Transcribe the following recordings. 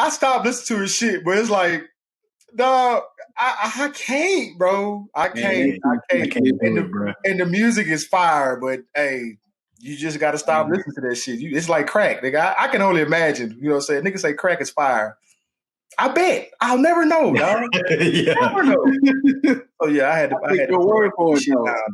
I stopped listening to his shit, but it's like, dog, I can't, bro. I can't. And the music is fire, but hey, you just got to stop listening to that shit. It's like crack, nigga. I can only imagine. You know what I'm saying? Niggas say crack is fire. I bet. I'll never know, dog. Never know. Oh yeah, I had to word for it,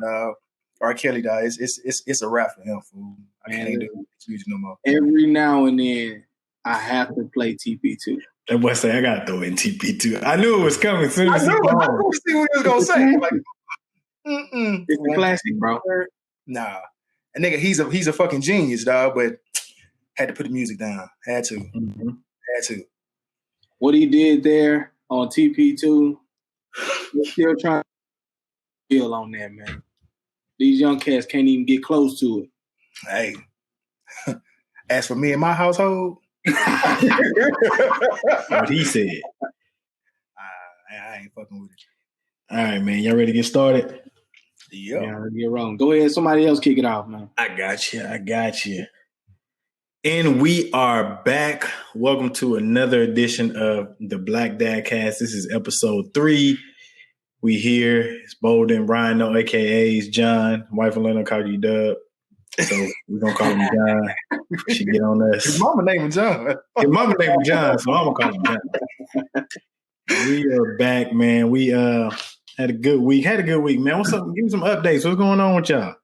dog. R. Kelly, dog. It's a rap for him, fool. I can't do this music no more. Every now and then, I have to play TP2. That boy say I gotta throw in TP2. I knew it was coming soon as he called. I knew see what he was gonna say. Like, it's a classic, bro. Nah, a nigga, he's a fucking genius, dog. But had to put the music down. Had to. Mm-hmm. Had to. What he did there on TP2, we're still trying to feel on that, man. These young cats can't even get close to it. Hey, as for me and my household, what he said. I ain't fucking with it. All right, man. Y'all ready to get started? Yep. Yeah, get wrong. Go ahead. Somebody else kick it off, man. I got you. And we are back. Welcome to another edition of the Black Dad Cast. This is episode 3. We here. It's Bolden, Rhino, a.k.a. John. Wife and Leonard call you Dub. So we're going to call him John. She get on us. His mama named John. His mama named John, so I'm going to call him John. We are back, man. We had a good week. Man. What's up? Give me some updates. What's going on with y'all?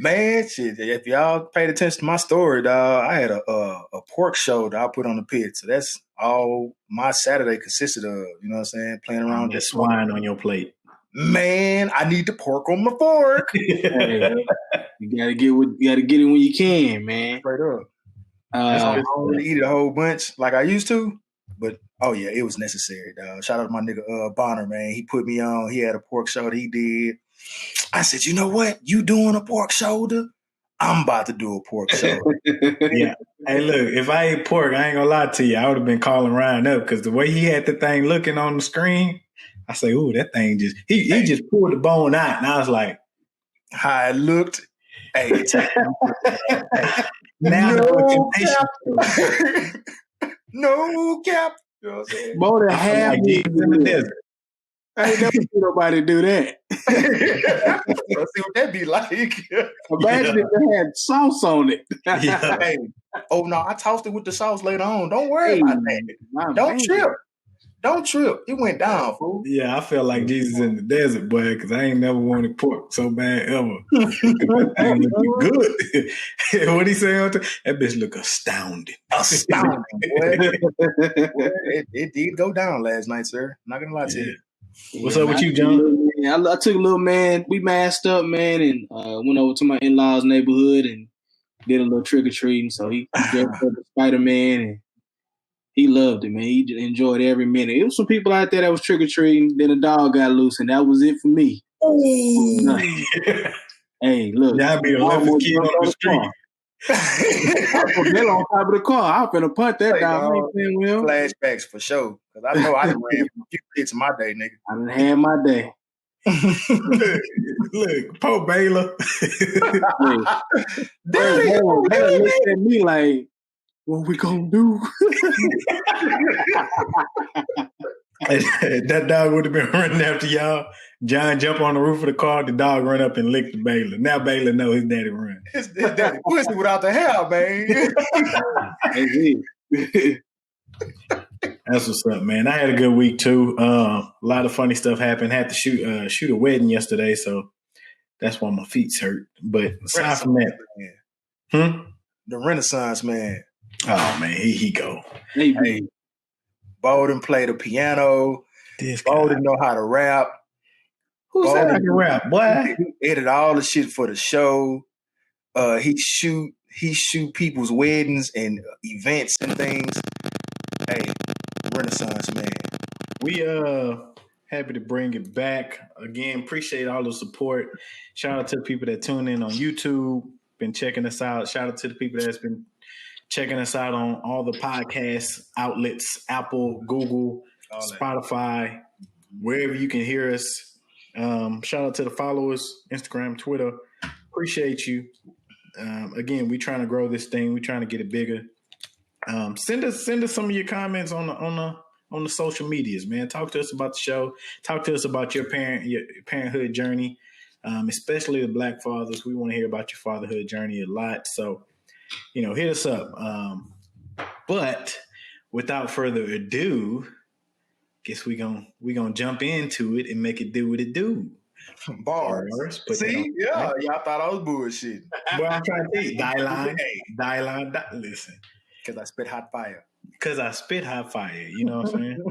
Man, shit. If y'all paid attention to my story, dog, I had a pork show that I put on the pit. So that's all my Saturday consisted of. You know what I'm saying? Playing around with swine on your plate. Man, I need the pork on my fork. Hey, you gotta get it when you can, man. Straight up. I don't really eat it a whole bunch like I used to, but oh yeah, it was necessary, dog. Shout out to my nigga Bonner, man. He put me on. He had a pork show that he did. I said, you know what? You doing a pork shoulder? I'm about to do a pork shoulder. Yeah. Hey, look, if I ate pork, I ain't gonna lie to you. I would have been calling Ryan up because the way he had the thing looking on the screen, I say, ooh, that thing just he just pulled the bone out, and I was like, how it looked. Hey, now no cap. You know what I'm saying? More than half in the desert. I ain't never seen nobody do that. Let's see what that be like. Imagine if they had sauce on it. Hey. Oh no, I tossed it with the sauce later on. Don't worry about that. Don't trip. Don't trip. It went down, fool. Yeah, I felt like Jesus in the desert, boy, because I ain't never wanted pork so bad ever. That thing looked good. What he say on that bitch look astounding. Astounding, boy. It did go down last night, sir. Not gonna lie to you. What's up with you, John? I took a little man. We masked up, man, and went over to my in-laws' neighborhood and did a little trick-or-treating. So he dressed up as Spider-Man, and he loved it, man. He enjoyed every minute. It was some people out there that was trick-or-treating. Then a dog got loose, and that was it for me. Hey, look. Now be the leftest kid on the street. I put Miller on top of the car. I'm finna punt that down. Flashbacks for sure. Because I know I done ran a few hits in my day, nigga. I done had my day. Look, Poe Baylor. They looked at me like, what we gonna do? That dog would have been running after y'all. John jump on the roof of the car. The dog run up and lick the Baylor. Now Baylor know his daddy run. His daddy pussy without the hair, man. That's what's up, man. I had a good week too. A lot of funny stuff happened. Had to shoot a wedding yesterday, so that's why my feet's hurt. But aside from that, the Renaissance man. Oh man, he go. Hey, Bolden played the piano. Bolden know how to rap. Who's that that can rap? Boy, he edit all the shit for the show. He shoot people's weddings and events and things. Hey, Renaissance man. We happy to bring it back again. Appreciate all the support. Shout out to the people that tune in on YouTube, been checking us out. Shout out to the people that's been checking us out on all the podcast outlets, Apple, Google, Spotify, wherever you can hear us. Shout out to the followers, Instagram, Twitter. Appreciate you. Again, we're trying to grow this thing. We're trying to get it bigger. Send us some of your comments on the social medias, man. Talk to us about the show. Talk to us about your parenthood journey, especially the Black fathers. We want to hear about your fatherhood journey a lot. So, hit us up. But without further ado, guess we gonna jump into it and make it do what it do. Bars. See, yeah, y'all thought I was bullshit. Well, I'm trying to think. Die line. Listen, because I spit hot fire. You know what I'm saying?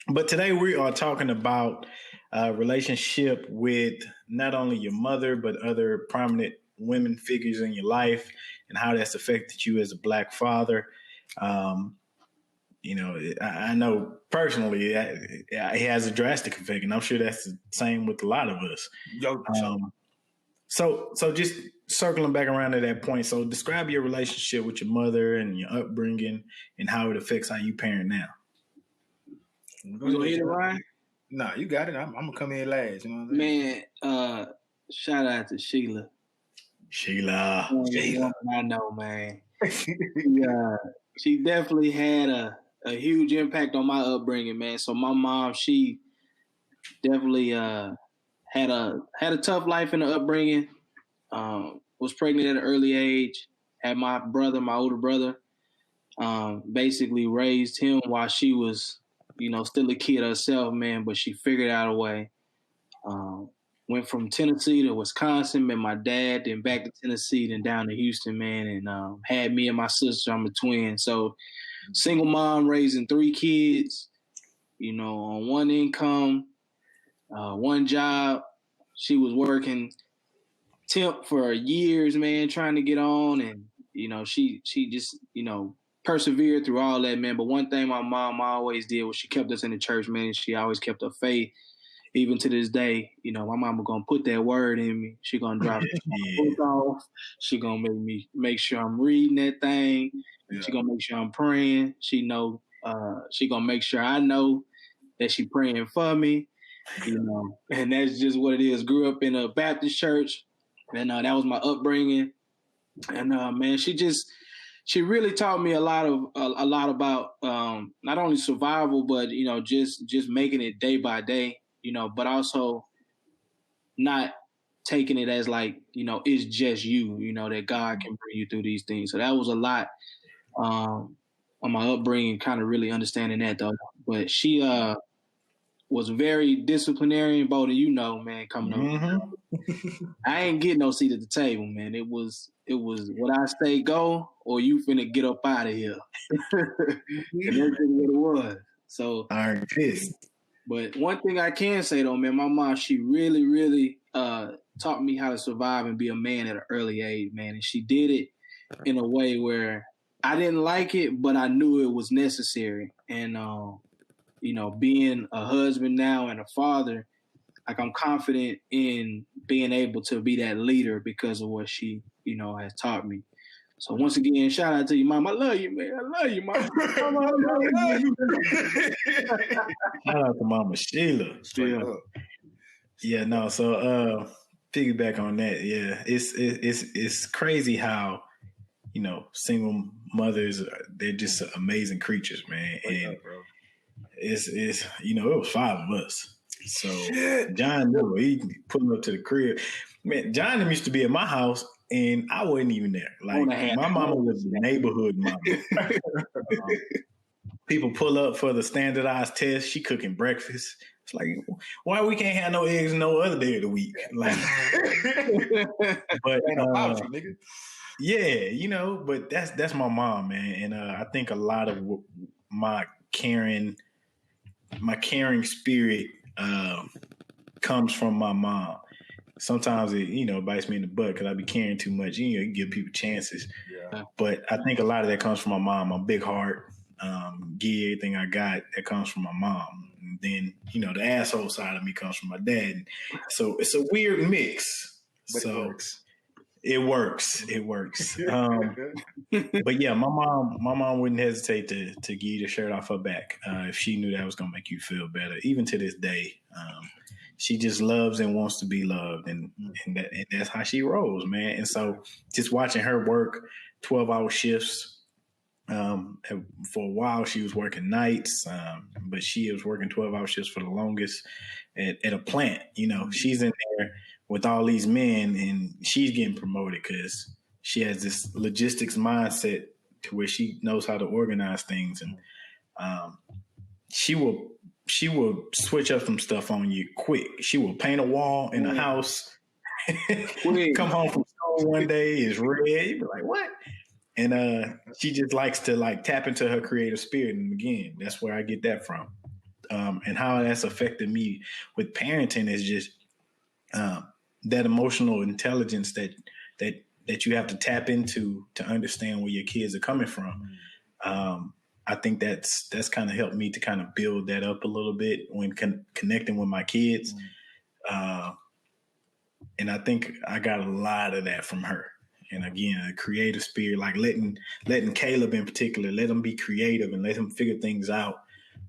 But today we are talking about relationship with not only your mother but other prominent women figures in your life and how that's affected you as a Black father. I know personally it has a drastic effect, and I'm sure that's the same with a lot of us. So just circling back around to that point. So describe your relationship with your mother and your upbringing and how it affects how you parent now. You gonna hit it, Ryan? Nah, you got it. I'm gonna come in last. You know what I'm saying? Man, shout out to Sheila. Sheila. I know, man. She definitely had a huge impact on my upbringing, man. So my mom, she definitely had a tough life in the upbringing. Was pregnant at an early age. Had my older brother. Basically raised him while she was, still a kid herself, man. But she figured out a way. Went from Tennessee to Wisconsin, met my dad, then back to Tennessee, then down to Houston, man, and had me and my sister. I'm a twin, so single mom raising 3 kids, on one income, one job. She was working temp for years, man, trying to get on, and she just persevered through all that, man. But one thing my mom always did was she kept us in the church, man. She always kept her faith. Even to this day, my mama gonna put that word in me. She gonna drop the book off. She gonna make sure I'm reading that thing. Yeah. She gonna make sure I'm praying. She gonna make sure I know that she praying for me. And that's just what it is. Grew up in a Baptist church, and that was my upbringing. And man, she really taught me a lot about not only survival, but just making it day by day. But also not taking it as like, it's just you, that God can bring you through these things. So that was a lot on my upbringing, kind of really understanding that though. But she was very disciplinarian, Bo, man, coming over. I ain't getting no seat at the table, man. It was what I say go or you finna get up out of here. And that's what it was. So Iron Fist. But one thing I can say though, man, my mom, she really, really taught me how to survive and be a man at an early age, man. And she did it in a way where I didn't like it, but I knew it was necessary. And, being a husband now and a father, like I'm confident in being able to be that leader because of what she, has taught me. So once again, shout out to you, Mom. I love you, man. I love you, Mom. Shout out to Mama Sheila. Yeah, no. So piggyback on that. Yeah, it's crazy how single mothers, they're just amazing creatures, man. And it's it was 5 of us. So John knew he pulled up to the crib. Man, John used to be at my house. And I wasn't even there. Like my mama was a neighborhood mama. People pull up for the standardized test. She cooking breakfast. It's like, why we can't have no eggs no other day of the week? Like, but yeah, but that's my mom, man. And I think a lot of my caring spirit comes from my mom. Sometimes it, bites me in the butt because I be caring too much. You give people chances. Yeah. But I think a lot of that comes from my mom. My big heart, give everything I got, that comes from my mom. And then, the asshole side of me comes from my dad. So it's a weird mix. But so it works. But yeah, my mom wouldn't hesitate to give you the shirt off her back if she knew that was going to make you feel better. Even to this day, she just loves and wants to be loved, and that's how she rolls, man. And so just watching her work 12-hour shifts, For a while, she was working nights, but she was working 12-hour shifts for the longest at a plant. She's in there with all these men, and she's getting promoted because she has this logistics mindset to where she knows how to organize things, and she will switch up some stuff on you quick. She will paint a wall in a house. Come home from school one day is red. You be like, what? And she just likes to tap into her creative spirit. And again, that's where I get that from. And how that's affected me with parenting is just that emotional intelligence that you have to tap into to understand where your kids are coming from. I think that's kind of helped me to kind of build that up a little bit when connecting with my kids. And I think I got a lot of that from her. And again, a creative spirit, like letting Caleb in particular, let him be creative and let him figure things out,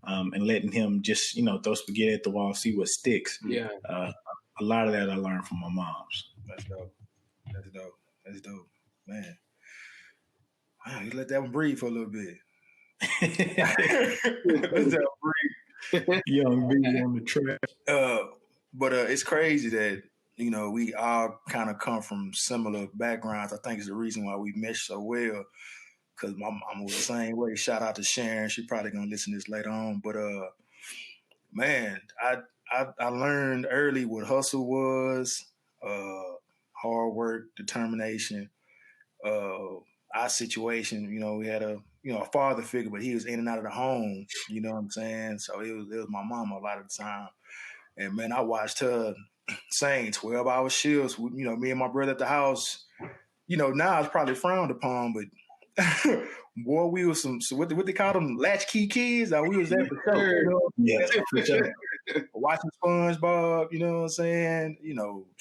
and letting him just, throw spaghetti at the wall, see what sticks. Yeah. A lot of that I learned from my moms. That's dope, man. Wow, you let that one breathe for a little bit. Let that one breathe. Young B on the track. But it's crazy that, we all kind of come from similar backgrounds. I think it's the reason why we mesh so well, because my mom was the same way. Shout out to Sharon. She's probably going to listen to this later on. But, man, I learned early what hustle was, hard work, determination. Our situation, we had a father figure, but he was in and out of the home. You know what I'm saying? So it was my mama a lot of the time. And, man, I watched her saying 12-hour shifts with, me and my brother at the house. Now it's probably frowned upon, but boy, we were what they call them, latchkey kids. We was there for sure. For sure. Watching SpongeBob, you know what I'm saying?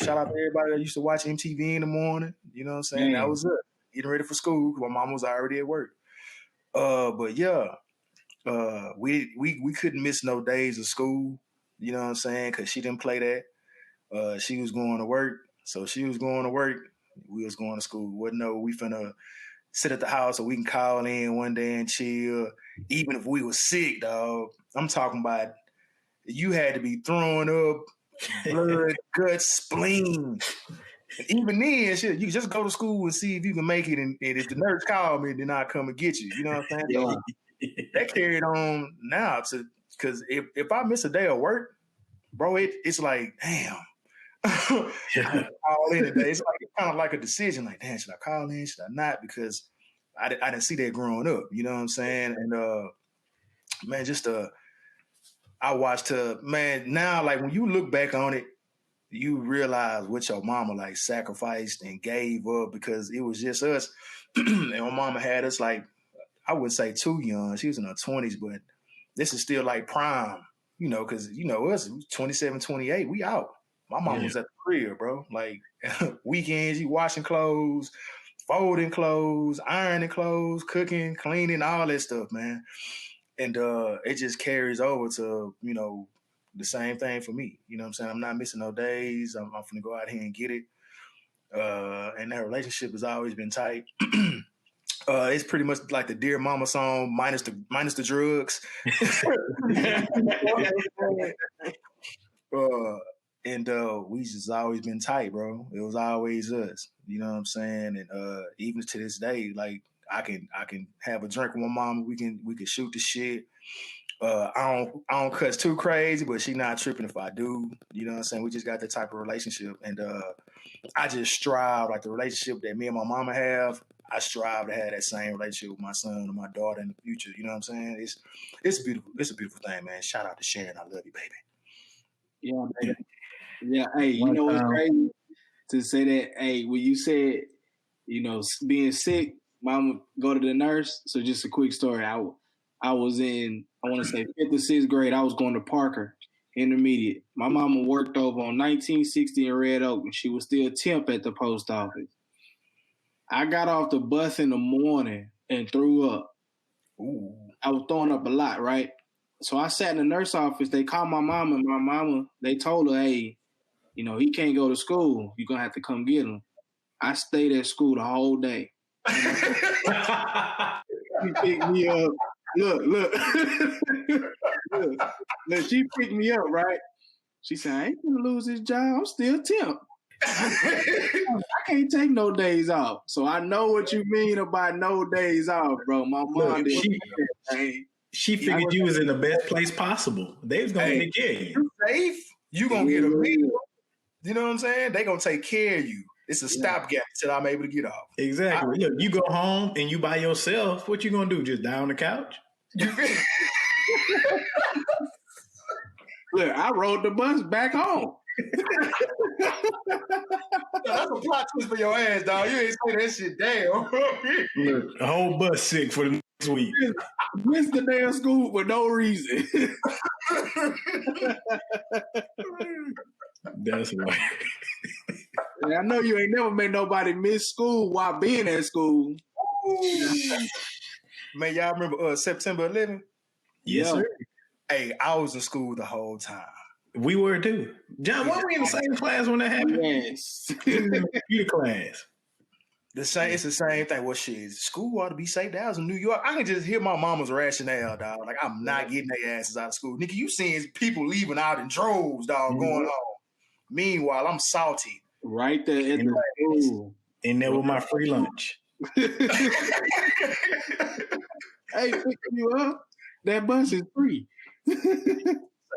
Shout out to everybody that used to watch MTV in the morning. You know what I'm saying? That was it. Getting ready for school because my mom was already at work. But yeah, we couldn't miss no days of school. You know what I'm saying? Because she didn't play that. She was going to work. So she was going to work. We was going to school. We finna sit at the house so we can call in one day and chill. Even if we was sick, dog. I'm talking about you had to be throwing up blood, guts, spleen. And even then, shit, you just go to school and see if you can make it. And if the nurse called me, then I'll come and get you. You know what I'm saying? Yeah. So that carried on now because if I miss a day of work, bro, it's like, damn. I call in today. It's kind of like a decision. Like, damn, should I call in? Should I not? Because I didn't see that growing up. You know what I'm saying? And man, I watched her. Man, now when you look back on it, you realize what your mama sacrificed and gave up because it was just us. And my mama had us I wouldn't say too young. She was in her 20s, but this is still prime. Because us 27, 28, we out. My mom was at the crib, bro. Weekends, you washing clothes, folding clothes, ironing clothes, cooking, cleaning, all that stuff, man. And it just carries over to, the same thing for me. You know what I'm saying? I'm not missing no days. I'm going to go out here and get it. And that relationship has always been tight. It's pretty much like the Dear Mama song, minus the drugs. And we just always been tight, bro. It was always us. You know what I'm saying? And even to this day, I can have a drink with my mama. We can shoot the shit. I don't cuss too crazy, but she not tripping if I do. You know what I'm saying? We just got that type of relationship. And I just strive, the relationship that me and my mama have, I strive to have that same relationship with my son and my daughter in the future. You know what I'm saying? It's beautiful. It's a beautiful thing, man. Shout out to Sharon. I love you, baby. Yeah, baby. Yeah, hey, you know what's crazy? To say that, hey, when you said, being sick, mama go to the nurse. So just a quick story. I was in, I want to say 5th or 6th grade. I was going to Parker, intermediate. My mama worked over on 1960 in Red Oak, and she was still temp at the post office. I got off the bus in the morning and threw up. Ooh. I was throwing up a lot, right? So I sat in the nurse office. They called my mama, and my mama, they told her, hey, he can't go to school. You're going to have to come get him. I stayed at school the whole day. She picked me up. Look. Look, she picked me up, right? She said, I ain't gonna lose this job. I'm still temp. I can't take no days off. So I know what you mean about no days off, bro. My mom she figured you was in the best place possible. They was gonna take care of you. You safe. You gonna get a meal. You know what I'm saying? They gonna take care of you. It's a stopgap until I'm able to get off. Exactly. Look, you go home and you by yourself. What you gonna do? Just die on the couch? Look, I rode the bus back home. That's a plot twist for your ass, dog. You ain't say that shit down. Look, a whole bus sick for the next week. Missed the damn school for no reason. That's right. I know you ain't never made nobody miss school while being at school. Man, y'all remember September 11th? Yes, sir. Hey, I was in school the whole time. We were too. John, weren't we in the same class when that happened? Yes. Computer class. It's the same thing. Well, shit, school ought to be safe. That was in New York. I can just hear my mama's rationale, dog. Like, I'm not getting their asses out of school. Nigga, you seeing people leaving out in droves, dog, going home. Meanwhile, I'm salty. Right there in the school. And there with my free lunch. Hey, pick you up. That bus is free.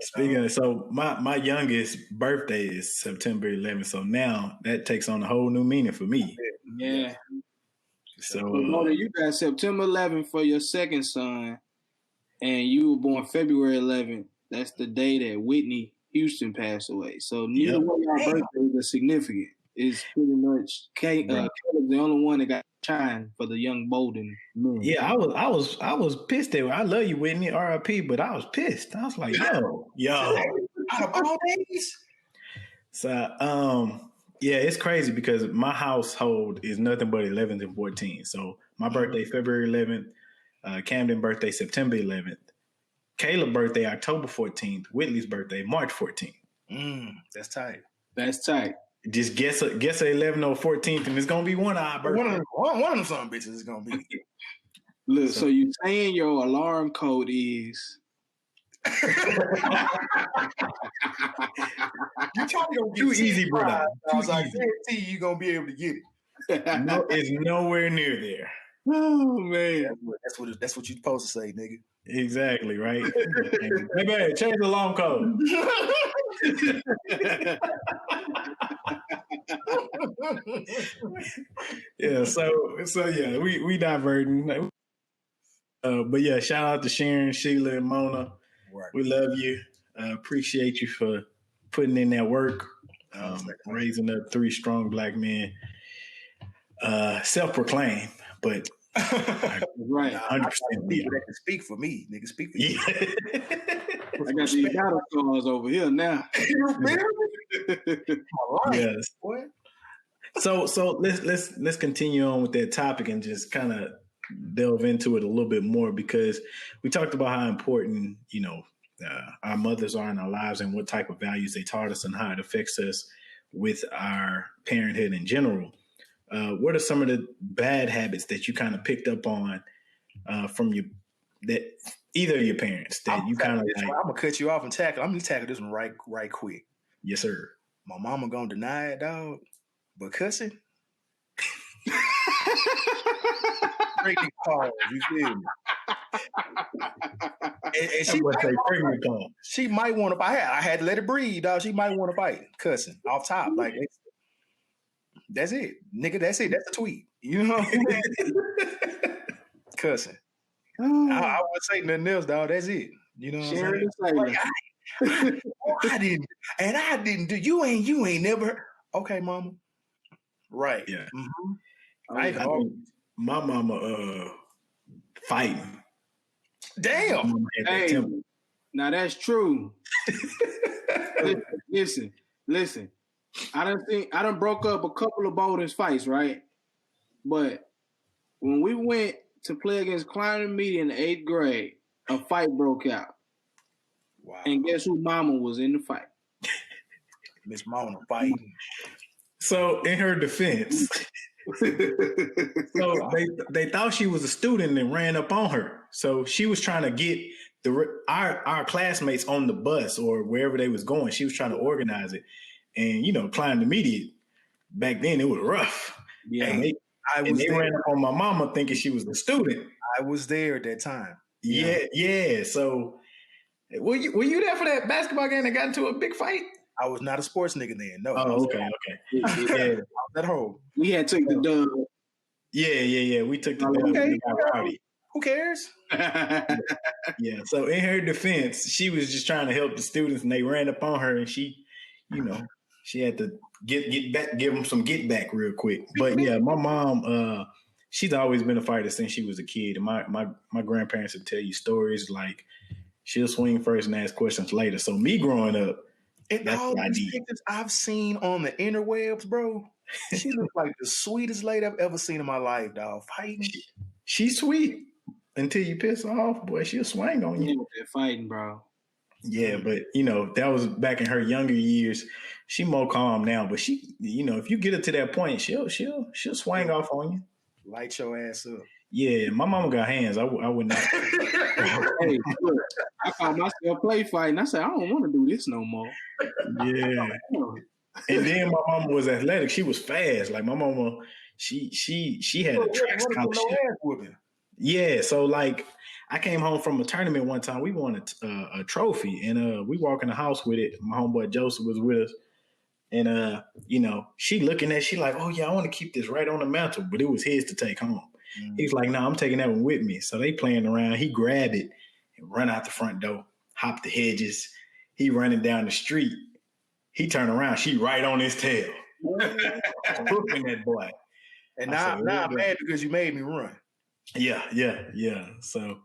Speaking of, so my youngest birthday is September 11th, so now that takes on a whole new meaning for me. Yeah. So you got September 11th for your second son, and you were born February 11th. That's the day that Whitney Houston passed away. So neither one of our birthdays are significant. It's pretty much Caleb's the only one that got shine for the young Bolden men. Yeah, I was pissed at her. I love you, Whitney, RIP, but I was pissed. I was like, yo. Out of all days. So yeah, it's crazy because my household is nothing but 11th and 14th. So my birthday, February 11th, Camden birthday, September 11th, Caleb's birthday, October 14th, Whitley's birthday, March 14th. That's tight. That's tight. Just guess a 11th or 14th, and it's gonna be one of our birthdays. One of them some bitches is gonna be. Look, so you saying your alarm code is? You probably gonna get too easy, brother. I was like, guarantee you gonna be able to get it. No, it's nowhere near there. Oh man, that's what you're supposed to say, nigga. Exactly right. Hey man, change the alarm code. Yeah, so yeah, we diverting. But yeah, shout out to Sharon, Sheila, and Mona. Right. We love you. Appreciate you for putting in that work, raising up 3 strong black men. Self-proclaimed, but right. 100%. People that can speak for me, nigga, speak for you. I got these battle scars over here now. Yes. So let's continue on with that topic and just kind of delve into it a little bit more, because we talked about how important, our mothers are in our lives and what type of values they taught us and how it affects us with our parenthood in general. What are some of the bad habits that you kind of picked up on from either of your parents that you kind of like? I'm gonna cut you off and tackle. I'm gonna tackle this one right quick. Yes, sir. My mama gonna deny it, dog, but cussing. Breaking calls, you feel me? And she might want to fight. I had to let it breathe, dog. She might want to fight, cussing off top, like that's it, nigga. That's it. That's a tweet. You know what I'm saying? Cussing. I wouldn't say nothing else, dog. That's it. You know what I'm saying? I didn't do. You ain't never. Okay, mama. Right. Yeah. Mm-hmm. My mama fighting. Damn. Hey, now that's true. Listen. I done broke up a couple of Bolden's fights, right? But when we went to play against Kleiner Media in the 8th grade, a fight broke out. Wow. And guess who mama was in the fight? Miss Mona fighting. So in her defense, So they thought she was a student and ran up on her. So she was trying to get our classmates on the bus or wherever they was going. She was trying to organize it, and climb the media. Back then it was rough. Yeah, and they ran up on my mama thinking she was a student. I was there at that time. Yeah. So were you there for that basketball game that got into a big fight? I was not a sports nigga then. No. Oh, okay. Yeah. I was at home. We had took the dub. Yeah. We took the dub. Okay. Who cares? Yeah. So in her defense, she was just trying to help the students, and they ran up on her, and she, she had to give them some get back real quick. But yeah, my mom, she's always been a fighter since she was a kid. And my grandparents would tell you stories like she'll swing first and ask questions later. So me growing up, and all these pictures I've seen on the interwebs, bro, she looks like the sweetest lady I've ever seen in my life, dog. Fighting. She's sweet until you piss her off, boy. She'll swing on you. They're fighting, bro. Yeah, but that was back in her younger years. She more calm now, but she, if you get her to that point, she'll swing off on you. Light your ass up. Yeah, my mama got hands. I would not. Hey, look, I found myself play fighting. I said, I don't want to do this no more. Yeah. And then my mama was athletic. She was fast. Like my mama, she had a track scholarship. Yeah, so like I came home from a tournament one time. We won a trophy, and we walk in the house with it. My homeboy Joseph was with us, and she looking at, she like, oh yeah, I want to keep this right on the mantle, but it was his to take home. He's like, no, I'm taking that one with me. So they playing around. He grabbed it and run out the front door, hop the hedges. He running down the street. He turned around. She right on his tail, whooping that boy. And now I'm mad because you made me run. Yeah. So,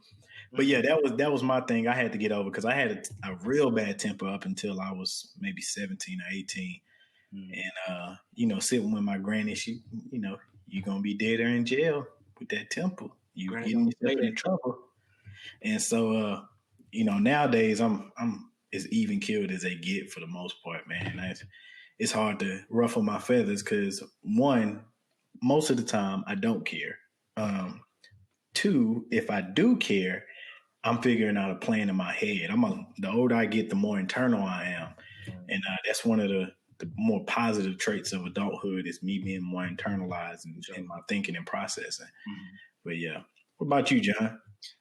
but yeah, that was my thing. I had to get over because I had a real bad temper up until I was maybe 17 or 18. And, sitting with my granny, she, you're going to be dead or in jail with that temper. You getting yourself in trouble. And so, nowadays I'm as even killed as they get for the most part, man. It's hard to ruffle my feathers because one, most of the time I don't care. Two, if I do care, I'm figuring out a plan in my head. The older I get, the more internal I am. And that's one of the more positive traits of adulthood is me being more internalized in my thinking and processing. But yeah. What about you, John?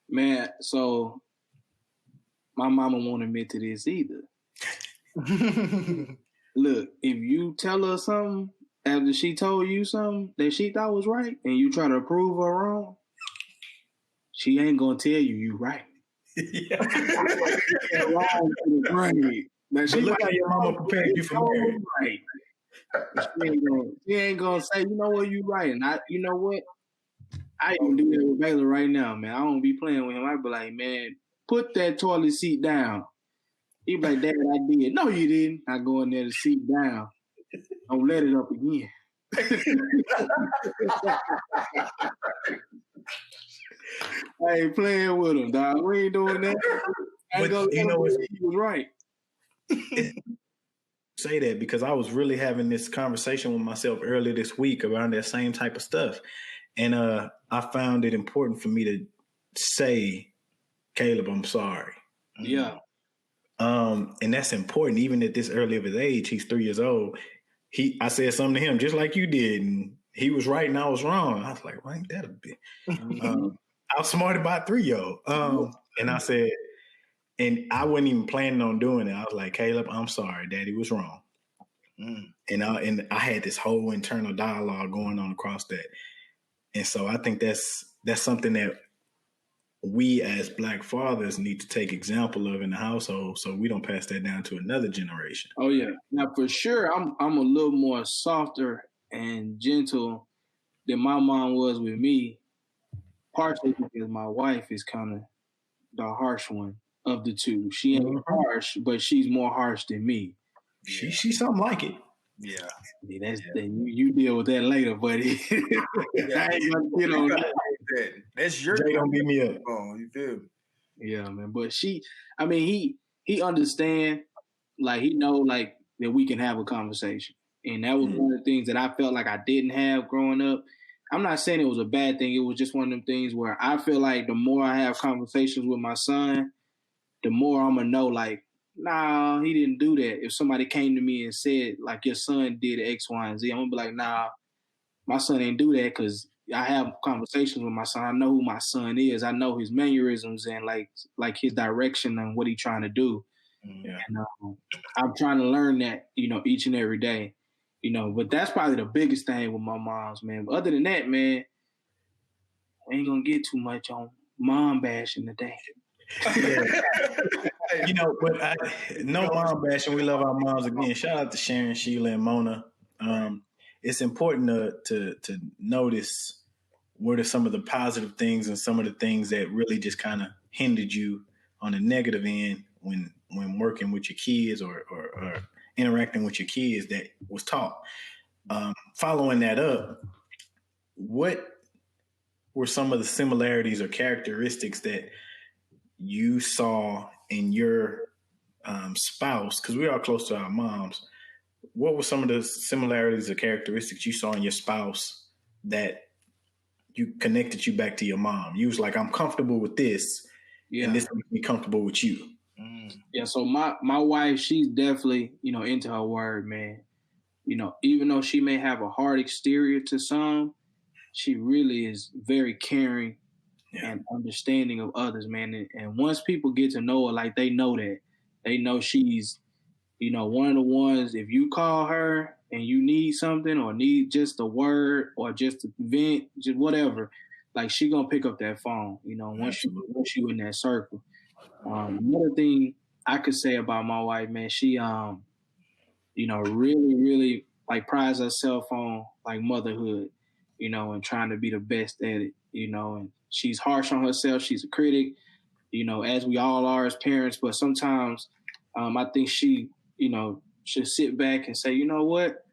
Man, so my mama won't admit to this either. Look, if you tell her something after she told you something that she thought was right and you try to prove her wrong, she ain't gonna tell you right. Right. Now, but look how your mama prepared you for marriage. Right. She ain't gonna say, you know what, you right. And you know what? I even do that with Baylor right now, man. I don't be playing with him. I be like, man, put that toilet seat down. He be like, Dad, I did. No, you didn't. I go in there to seat down. Don't let it up again. I ain't playing with him, dog. We ain't doing that. But he was right. Say that because I was really having this conversation with myself earlier this week around that same type of stuff. And I found it important for me to say, Caleb, I'm sorry. Yeah. And that's important. Even at this early of his age, he's 3 years old. I said something to him just like you did. And he was right and I was wrong. I was like, well, ain't that a bit? I was smart about 3-year-old. And I said, and I wasn't even planning on doing it. I was like, Caleb, I'm sorry. Daddy was wrong. And I had this whole internal dialogue going on across that. And so I think that's something that we as Black fathers need to take example of in the household so we don't pass that down to another generation. Oh, yeah. Now, for sure, I'm a little more softer and gentle than my mom was with me, partially because my wife is kind of the harsh one of the two. She ain't harsh, but she's more harsh than me. She's something like it. Yeah. You deal with that later, buddy. I ain't gonna get on that. That's your Jay don't beat me up. Oh, you feel me? Yeah, man. But he understand, like he know like that we can have a conversation. And that was one of the things that I felt like I didn't have growing up. I'm not saying it was a bad thing. It was just one of them things where I feel like the more I have conversations with my son, the more I'm going to know, like, nah, he didn't do that. If somebody came to me and said, like, your son did X, Y, and Z, I'm going to be like, nah, my son ain't do that because I have conversations with my son. I know who my son is. I know his mannerisms and, like his direction and what he's trying to do. Yeah. And I'm trying to learn that, each and every day. But that's probably the biggest thing with my moms, man. But other than that, man, I ain't gonna get too much on mom bashing today. But no mom bashing. We love our moms again. Shout out to Sharon, Sheila, and Mona. It's important to notice what are some of the positive things and some of the things that really just kind of hindered you on the negative end when working with your kids or interacting with your kids that was taught. Following that up, what were some of the similarities or characteristics that you saw in your spouse? Because we are close to our moms. What were some of the similarities or characteristics you saw in your spouse that you connected you back to your mom? You was like, I'm comfortable with this, and this makes me comfortable with you. Yeah, so my wife, she's definitely, into her word, man. Even though she may have a hard exterior to some, she really is very caring and understanding of others, man. And once people get to know her, like they know that. They know she's, one of the ones, if you call her and you need something or need just a word or just a vent, just whatever, like she gonna pick up that phone, once you in that circle. Another thing I could say about my wife, man, she really, really like prides herself on like motherhood, and trying to be the best at it, and she's harsh on herself. She's a critic, as we all are as parents, but sometimes I think she, should sit back and say, you know what?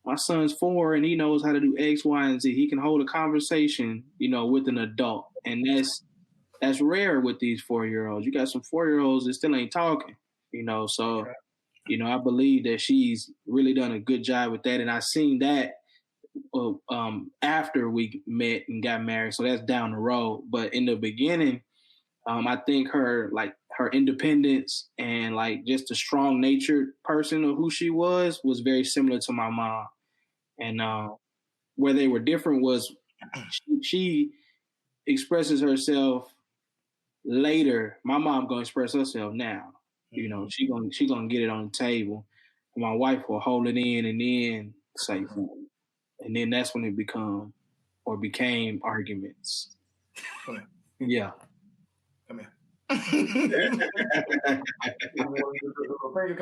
My son's 4 and he knows how to do X, Y, and Z. He can hold a conversation, with an adult. And that's rare with these 4-year-olds. You got some 4-year-olds that still ain't talking, so I believe that she's really done a good job with that. And I seen that after we met and got married. So that's down the road. But in the beginning, I think her independence and like just a strong natured person of who she was very similar to my mom. And where they were different was she expresses herself later. My mom gonna express herself now. She gonna get it on the table. My wife will hold it in and then say something. And then that's when it became arguments. Yeah. Come here. Come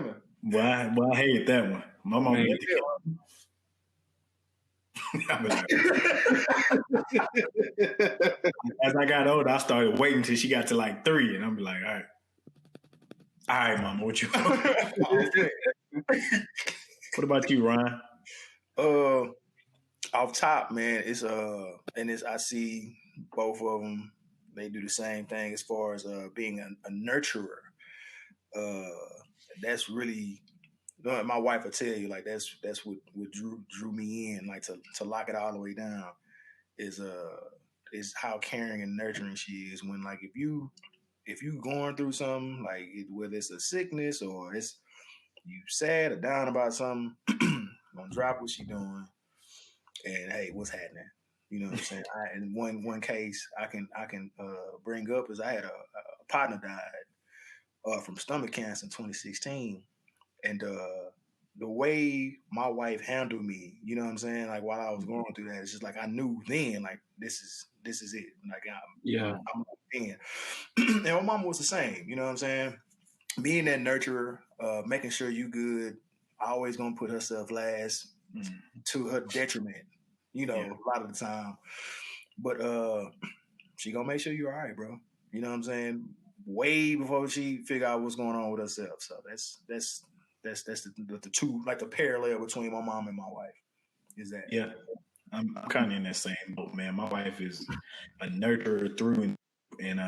here. Well, I hate that one. My mom did As I got older, I started waiting until she got to like 3, and I'm like, all right, mama, what you want? What about you, Ryan? Off top, man, it's I see both of them. They do the same thing as far as being a nurturer. That's really, my wife will tell you, like that's what drew me in, like to lock it all the way down is how caring and nurturing she is. When like if you going through something, like whether it's a sickness or it's you sad or down about something, gonna drop what she doing, and hey, what's happening? You know what I'm saying? In one case I can bring up is I had a partner died from stomach cancer in 2016, and the way my wife handled me, you know what I'm saying? Like while I was going through that, it's just like I knew then, like this is it. Like I'm in. And my mom was the same, you know what I'm saying? Being that nurturer, making sure you good, always gonna put herself last to her detriment, a lot of the time. But she gonna make sure you're all right, bro. You know what I'm saying? Way before she figure out what's going on with herself. So that's the two, like the parallel between my mom and my wife. Is that? Yeah, I'm kind of in that same boat, man. My wife is a nurturer through and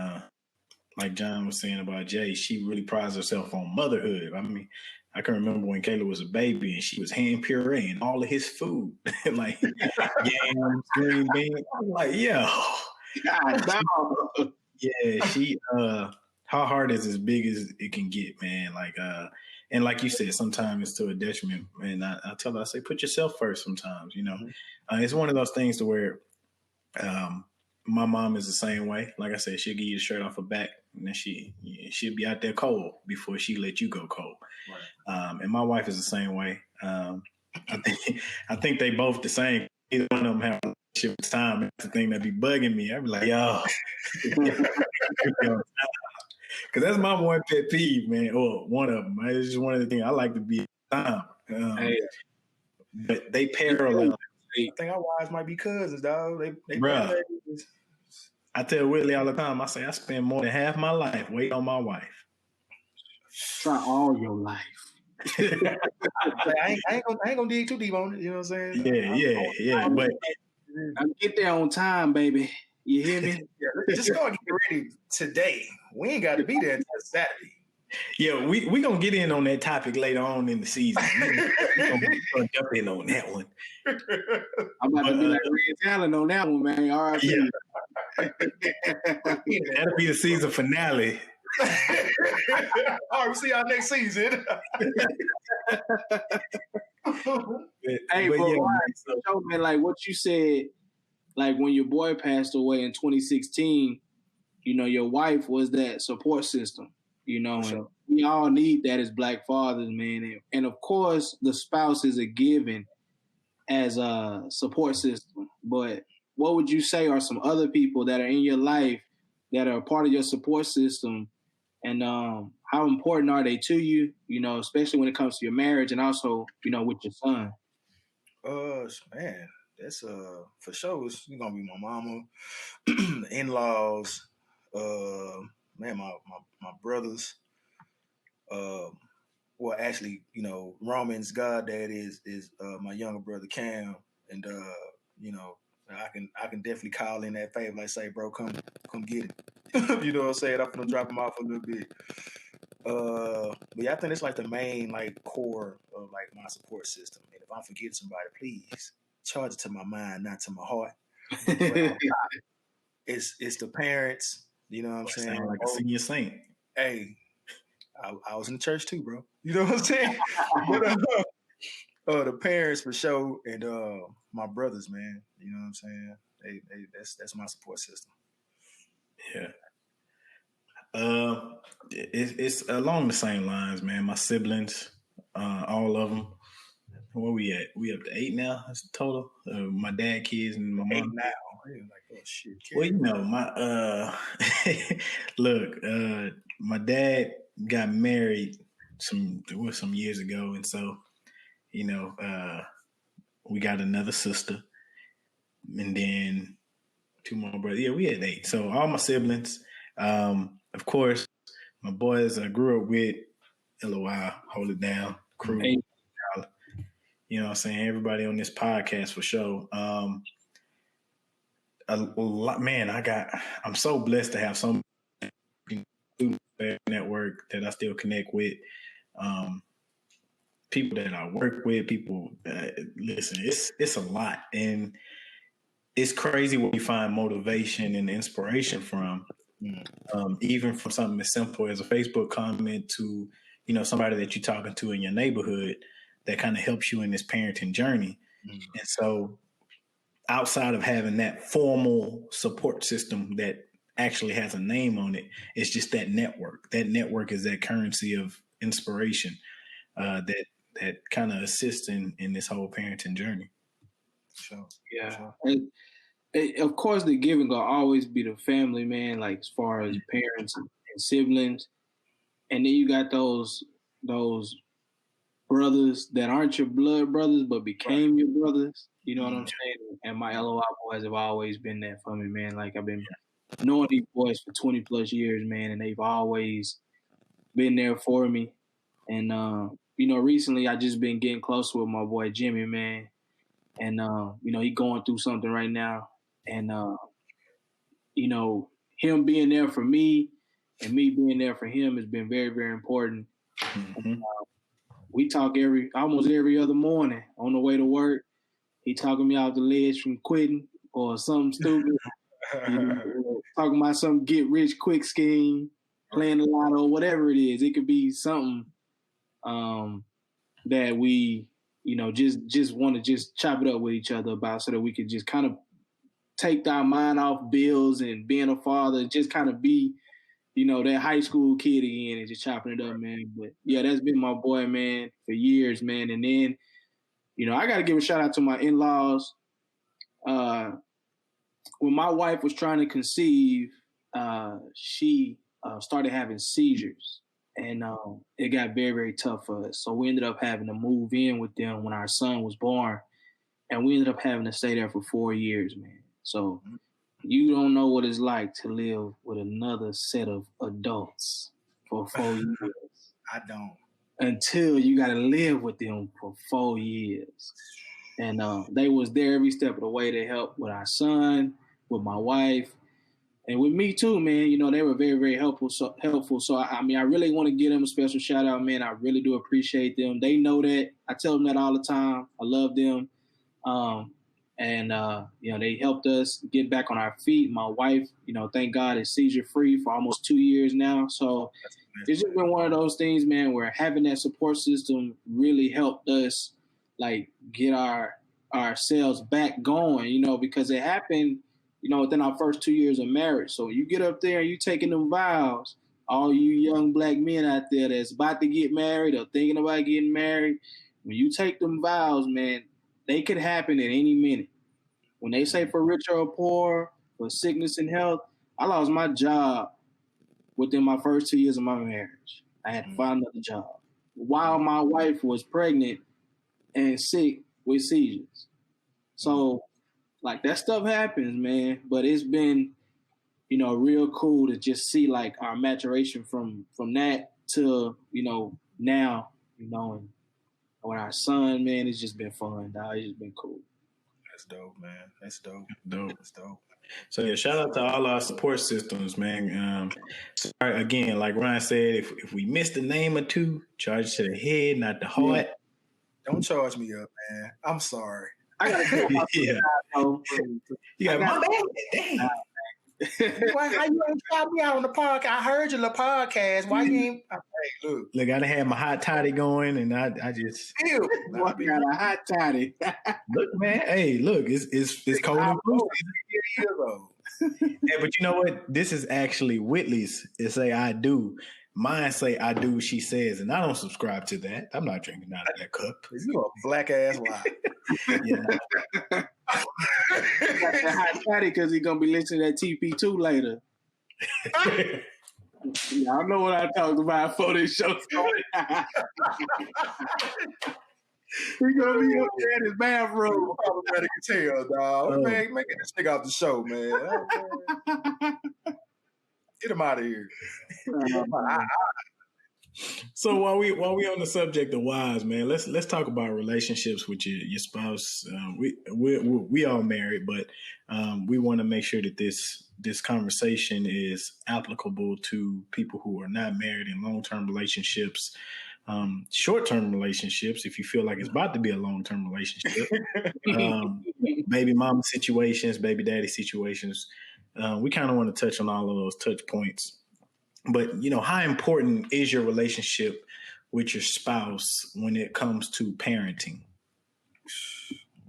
like John was saying about Jay, she really prides herself on motherhood. I mean, I can remember when Kayla was a baby and she was hand pureeing all of his food, like yams, green beans. I'm like, yo, yeah, her heart is as big as it can get, man. Like, and like you said, sometimes it's to a detriment. And I tell her, I say, put yourself first. Sometimes, it's one of those things to where, my mom is the same way. Like I said, she'll give you the shirt off her back, and then she'll be out there cold before she let you go cold. Right. And my wife is the same way. I think they both the same. Either one of them have a relationship with time. That's the thing that be bugging me. I be like, yo, because that's my one pet peeve, man. Or one of them. It's just one of the things I like to be time. But they parallel. I think our wives might be cousins, dog. They Bruh. I tell Whitley all the time, I say I spend more than half my life waiting on my wife. Try all your life. I ain't gonna dig too deep on it, you know what I'm saying? Yeah. But I get there on time, baby. You hear me? Just go and get ready today. We ain't got to be there until Saturday. Yeah, we gonna get in on that topic later on in the season. We're gonna jump in on that one. I'm about to be like Red Talent on that one, man. All right. Yeah. That'll be the season finale. All right, we'll see y'all next season. Hey, but man, like what you said, like when your boy passed away in 2016, your wife was that support system. And we all need that as Black fathers, man. And of course, the spouse is a given as a support system. But what would you say are some other people that are in your life that are a part of your support system? And how important are they to you, especially when it comes to your marriage and also, with your son? Man, that's for sure. It's going to be my mama, in-laws, man, my brothers. Well, actually, Roman's goddad is my younger brother Cam, and I can definitely call in that favor, like say, bro, come get it. You know what I'm saying? I'm gonna drop him off a little bit. But yeah, I think it's like the main like core of like my support system. And if I'm forgetting somebody, please charge it to my mind, not to my heart. It's the parents. You know what I'm saying? Sound like a senior saint. Hey, I was in church too, bro. You know what I'm saying? But, the parents for sure, and my brothers, man. You know what I'm saying? That's my support system. Yeah. It's along the same lines, man. My siblings, all of them. Where we at? We up to 8 now. That's total. My dad, kids, and my mom. 8 now. Like, oh shit. Well, my look. My dad got married some years ago, and so we got another sister, and then 2 more brothers. Yeah, we had 8. So all my siblings. Of course, my boys I grew up with, LOI, Hold It Down, crew. Hey. You know what I'm saying? Everybody on this podcast for sure. A lot, man, I'm so blessed to have so many network that I still connect with. People that I work with, people, listen, it's a lot. And it's crazy where you find motivation and inspiration from. Even from something as simple as a Facebook comment to, somebody that you're talking to in your neighborhood that kind of helps you in this parenting journey. And so outside of having that formal support system that actually has a name on it, it's just that network. That network is that currency of inspiration that kind of assists in this whole parenting journey. Sure. Yeah. Sure. And of course, the giving will always be the family, man, like as far as parents and siblings. And then you got those brothers that aren't your blood brothers, but became your brothers. You know what I'm saying? And my LOI boys have always been there for me, man. Like I've been knowing these boys for 20 plus years, man, and they've always been there for me. And, recently I just been getting close with my boy Jimmy, man. And, he going through something right now. And, him being there for me And me being there for him has been very, very important. Mm-hmm. We talk almost every other morning on the way to work. He talking me off the ledge from quitting or something stupid. Talking about some get rich quick scheme, playing the lotto, whatever it is. It could be something that we, just want to just chop it up with each other about, so that we could just kind of take our mind off bills and being a father, just kind of be, that high school kid again and just chopping it up, man. But yeah, that's been my boy, man, for years, man. And then, I got to give a shout out to my in-laws. When my wife was trying to conceive, she started having seizures, and it got very, very tough for us. So we ended up having to move in with them when our son was born, and we ended up having to stay there for 4 years, man. So you don't know what it's like to live with another set of adults for 4 years. I don't. Until you got to live with them for 4 years. And they was there every step of the way to help with our son, with my wife, and with me too, man. They were very, very helpful. So I really want to give them a special shout out, man. I really do appreciate them. They know that. I tell them that all the time. I love them. They helped us get back on our feet. My wife, thank God, is seizure free for almost 2 years now. So it's just been one of those things, man, where having that support system really helped us, like, get ourselves back going, because it happened, within our first 2 years of marriage. So you get up there and you taking them vows, all you young black men out there that's about to get married or thinking about getting married, when you take them vows, man, they could happen at any minute. When they say for rich or poor, for sickness and health, I lost my job within my first 2 years of my marriage. I had to find another job while my wife was pregnant and sick with seizures. So, like, that stuff happens, man. But it's been, real cool to just see, like, our maturation from that to, now, and with our son, man, it's just been fun, dog. It's just been cool. That's dope, man. That's dope. That's dope. So yeah, shout out to all our support systems, man. Sorry, again, like Ryan said, if we missed a name or two, charge to the head, not the heart. Don't charge me up, man. I'm sorry. I gotta yeah. You got my bad. Dang. Why, how you ain't shout me out on the podcast? I heard you on the podcast. Why you ain't? Hey, look, I done had my hot toddy going, and I just got a hot toddy. Look, man. Hey, look, it's cold and blue. Yeah, but you know what? This is actually Whitley's. It say I do. Mine say I do. She says, and I don't subscribe to that. I'm not drinking out of that cup. You a black ass lie. Yeah. Got that hot toddy because he's gonna be listening to that TP2 later. Y'all know what I talked about for this show started. He's gonna be up there in his bathroom. Problematic as hell, dog. Man, get this nigga off the show, man. Get him out of here. So while we on the subject of wives, man, let's talk about relationships with your spouse. We all married, but we want to make sure that this conversation is applicable to people who are not married in long-term relationships, short-term relationships. If you feel like it's about to be a long-term relationship, baby mama situations, baby daddy situations. We kind of want to touch on all of those touch points. But, how important is your relationship with your spouse when it comes to parenting?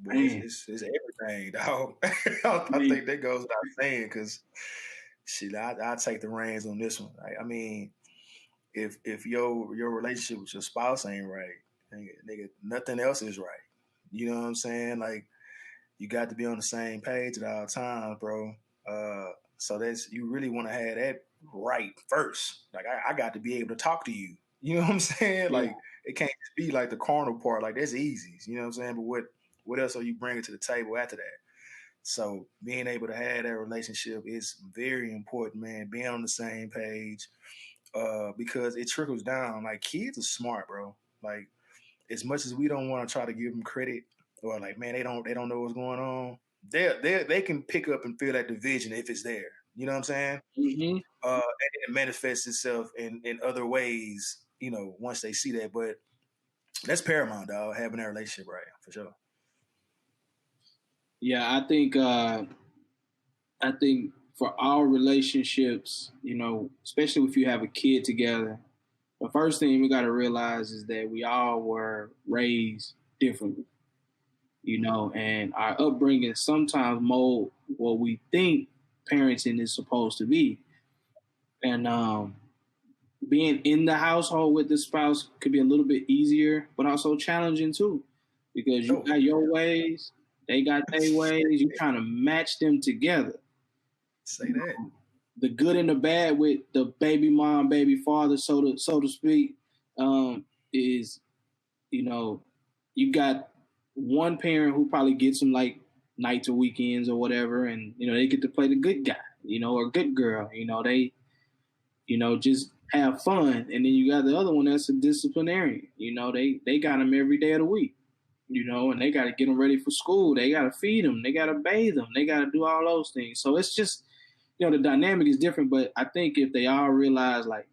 It's everything, dog. I think that goes without saying because, shit, I take the reins on this one. I mean, if your relationship with your spouse ain't right, nigga, nothing else is right. You know what I'm saying? Like, you got to be on the same page at all times, bro. So you really want to have that right first. Like, I got to be able to talk to you. You know what I'm saying? Yeah. Like, it can't just be like the carnal part. Like, that's easy. You know what I'm saying? But what else are you bringing to the table after that? So being able to have that relationship is very important, man. Being on the same page, because it trickles down. Like, kids are smart, bro. Like, as much as we don't want to try to give them credit, or like, man, they don't know what's going on. They can pick up and feel that division if it's there. You know what I'm saying? Mm-hmm. And it manifests itself in other ways, once they see that. But that's paramount, dog, having that relationship, right? For sure. Yeah, I think for our relationships, especially if you have a kid together, the first thing we got to realize is that we all were raised differently, and our upbringing sometimes mold what we think parenting is supposed to be. And being in the household with the spouse could be a little bit easier, but also challenging too, because you got your ways, they got their ways. You're trying to match them together. Say that. The good and the bad with the baby mom, baby father, so to speak, is you got one parent who probably gets them like nights or weekends or whatever, and they get to play the good guy, or good girl. They just have fun. And then you got the other one that's a disciplinarian. They got them every day of the week, and they got to get them ready for school. They got to feed them. They got to bathe them. They got to do all those things. So it's just, the dynamic is different. But I think if they all realize, like,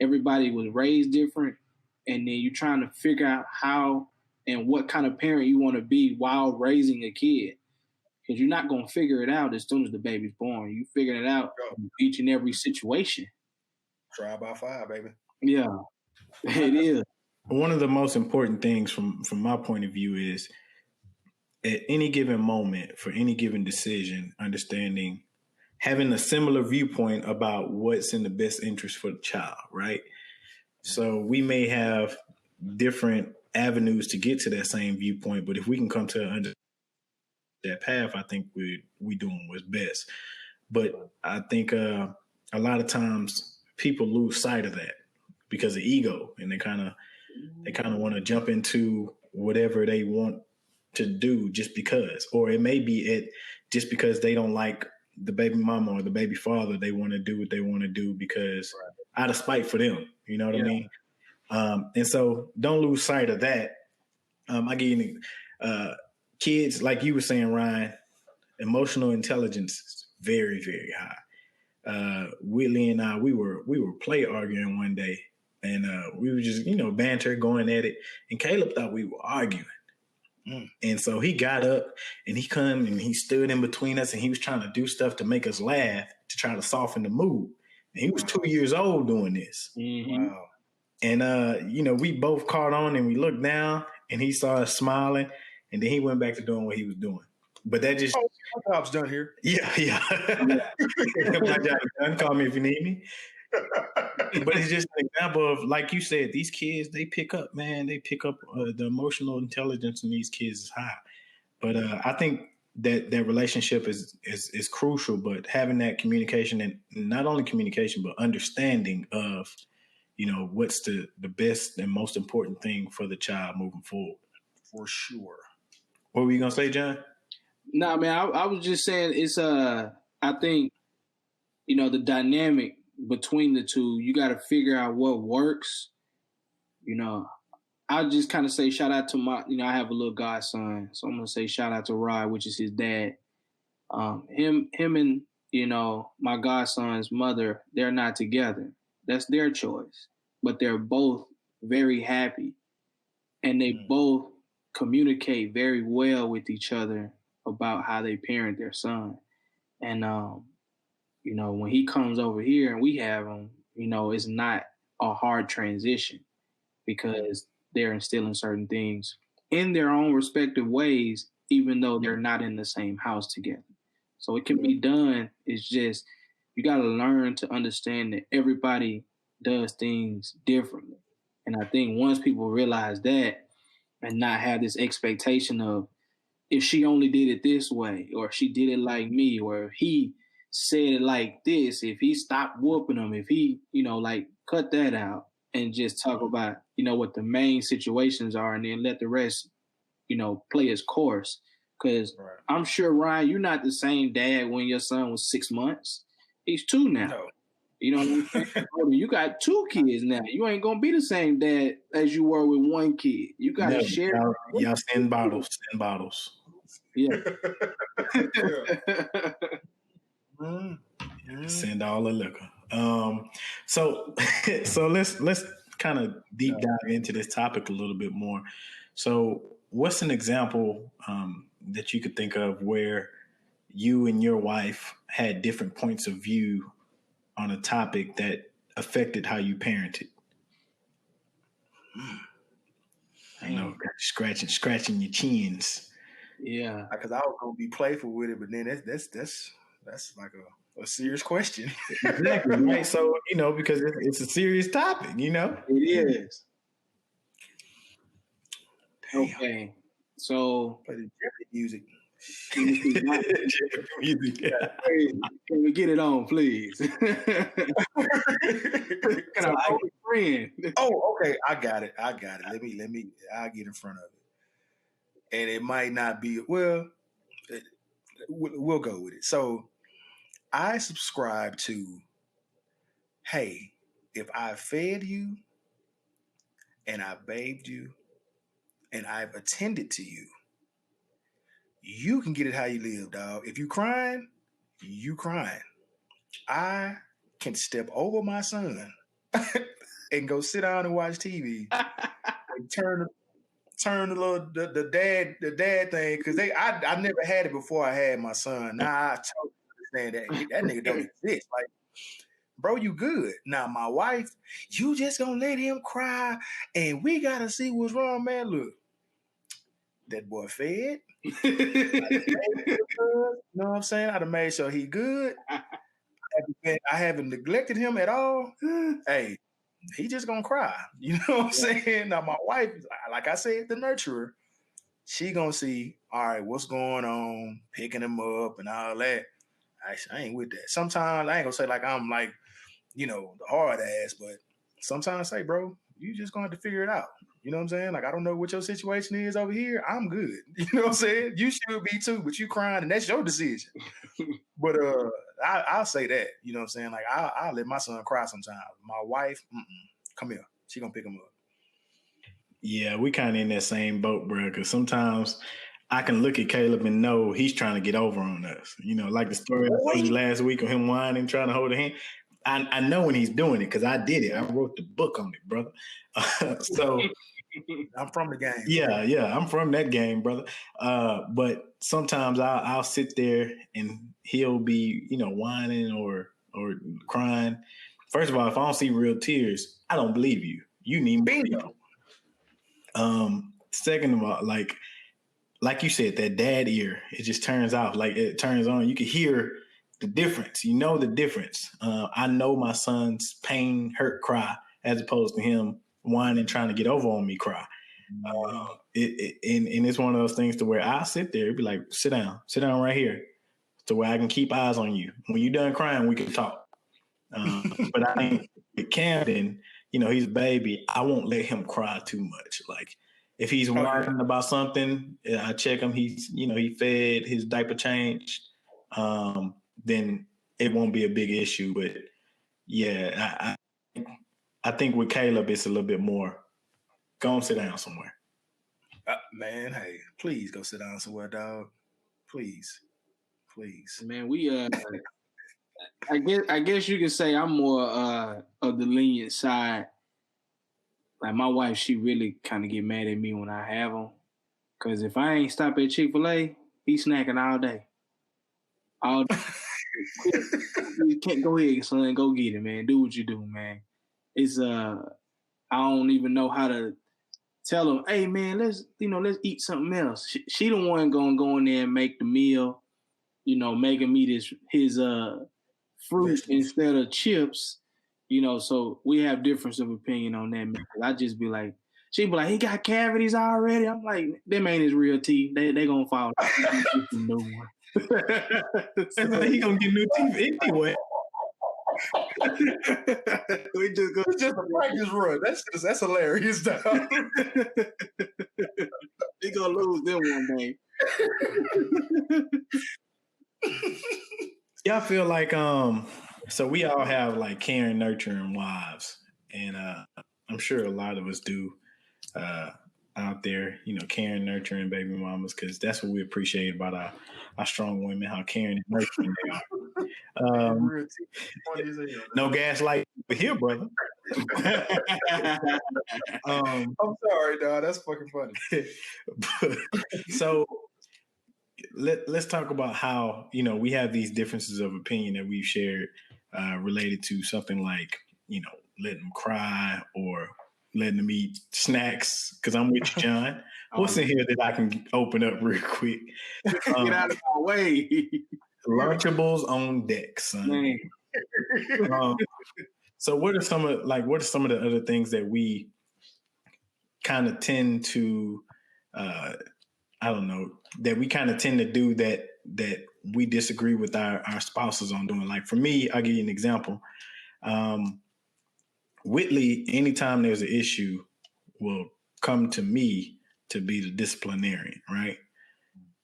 everybody was raised different, and then you're trying to figure out how and what kind of parent you want to be while raising a kid. Because you're not going to figure it out as soon as the baby's born. You figuring it out in each and every situation. Try by fire, baby. Yeah, it is. One of the most important things from my point of view is at any given moment, for any given decision, understanding, having a similar viewpoint about what's in the best interest for the child, right? So we may have different avenues to get to that same viewpoint, but if we can come to that path, I think we doing what's best. But I think a lot of times people lose sight of that because of ego, and they kind of want to jump into whatever they want to do just because, or it may be just because they don't like the baby mama or the baby father. They want to do what they want to do because out of spite for them. You know what I mean? And so don't lose sight of that. I give you kids, like you were saying, Ryan, emotional intelligence is very, very high. Whitley and I, we were play arguing one day, and we were just, banter, going at it. And Caleb thought we were arguing. And so he got up and he come and he stood in between us, and he was trying to do stuff to make us laugh to try to soften the mood. And he was 2 years old doing this. Mm-hmm. Wow. And, we both caught on, and we looked down, and he saw us smiling, and then he went back to doing what he was doing. But that just... my job's done here. Yeah. My job is done. Call me if you need me. But it's just an example of, like you said, these kids, they pick up, man. They pick up the emotional intelligence in these kids is high. But I think that relationship is crucial, but having that communication, and not only communication, but understanding of, what's the best and most important thing for the child moving forward. For sure. What were you going to say, John? No, man, I was just saying it's I think, the dynamic between the two, you got to figure out what works. I'll just kind of say shout out to my, I have a little godson, so I'm going to say shout out to Rod, which is his dad. Him and, my godson's mother, they're not together. That's their choice, but they're both very happy, and they both communicate very well with each other about how they parent their son. And, when he comes over here and we have him, it's not a hard transition because they're instilling certain things in their own respective ways, even though they're not in the same house together. So it can be done. It's just, you got to learn to understand that everybody does things differently. And I think once people realize that and not have this expectation of, if she only did it this way, or if she did it like me, or if he said it like this, if he stopped whooping him, if he, cut that out and just talk about, what the main situations are, and then let the rest, play its course. Because I'm sure, Ryan, you're not the same dad when your son was 6 months. He's 2 now. No. You know what I'm saying? You got 2 kids now. You ain't going to be the same dad as you were with 1 kid. You got to share. Y'all send bottles. Yeah. Send all the liquor. So let's kind of deep dive into this topic a little bit more. So, what's an example that you could think of where you and your wife had different points of view on a topic that affected how you parented? I know, scratching your chins. Yeah, because I was gonna be playful with it, but then that's like a serious question. Exactly, right? So because it's a serious topic, it is. Damn. Okay, so Play the Jeopardy music. Music. Can we get it on, please? Can I be a friend? Oh, okay. I got it. Let me. I'll get in front of it, and it might not be. Well, we'll go with it. So I subscribe to. Hey, if I fed you, and I bathed you, and I've attended to you, you can get it how you live, dog. If you crying, you crying. I can step over my son and go sit down and watch TV and turn the dad thing because I never had it before I had my son. Now I totally understand that nigga don't exist. Like, bro, you good. Now my wife, you just gonna let him cry and we gotta see what's wrong, man. Look, that boy fed. You know what I'm saying? I'd have made sure he good. I haven't neglected him at all. Hey, he just gonna cry. You know what I'm saying? Now my wife, like I said, the nurturer, she gonna see, all right, what's going on, picking him up and all that. I ain't with that. Sometimes I ain't gonna say like I'm like, the hard ass, but sometimes I say, bro, you just gonna have to figure it out. You know what I'm saying? Like, I don't know what your situation is over here. I'm good. You know what I'm saying? You should be too, but you crying and that's your decision. But I'll say that. You know what I'm saying? Like, I'll let my son cry sometimes. My wife, come here. She gonna pick him up. Yeah, we kind of in that same boat, bro. Because sometimes I can look at Caleb and know he's trying to get over on us. Like the story I told you last week of him whining, trying to hold a hand. I know when he's doing it because I did it. I wrote the book on it, brother. So I'm from the game. Yeah, I'm from that game, brother. But sometimes I'll sit there and he'll be, whining or crying. First of all, if I don't see real tears, I don't believe you. You need bingo. Second of all, like you said, that dad ear, it just turns off. Like it turns on. You can hear the difference. You know the difference. I know my son's pain, hurt cry as opposed to him whining, trying to get over on me cry. And it's one of those things to where I sit there, be like, sit down right here, to where I can keep eyes on you. When you're done crying, we can talk. But I think with Camden, he's a baby. I won't let him cry too much. Like if he's whining about something, I check him. He's, he fed, his diaper changed. Then it won't be a big issue. But yeah, I think with Caleb, it's a little bit more. Go and sit down somewhere. Man, hey, please go sit down somewhere, dog. Please. Man, we I guess you can say I'm more of the lenient side. Like my wife, she really kind of get mad at me when I have him. Cause if I ain't stop at Chick-fil-A, he's snacking all day. All day. You can't go ahead, son. Go get it, man. Do what you do, man. It's I don't even know how to tell him, hey man, let's eat something else. She the one gonna go in there and make the meal, making me his fruit instead of chips, so we have difference of opinion on that, man. I just be like, she be like, he got cavities already. I'm like, them ain't his real teeth. They gonna fall. No one. So he gonna get new teeth anyway. It's just a practice run. That's hilarious, dog. He gonna lose them one day. Y'all feel like so we all have like caring, nurturing wives, and I'm sure a lot of us do out there, caring, nurturing baby mamas, because that's what we appreciate about our strong women, how caring and nurturing they are. No gaslight here, brother. I'm sorry, dog. That's fucking funny. So let's talk about how, we have these differences of opinion that we've shared related to something like, letting them cry or letting them eat snacks. Because I'm with you, John. What's in here that I can open up real quick? Get out of my way. Lunchables on deck, son. So what are some of the other things that we kind of tend to, that we kind of tend to do that we disagree with our spouses on doing? Like for me, I'll give you an example. Whitley, anytime there's an issue, will come to me to be the disciplinarian, right?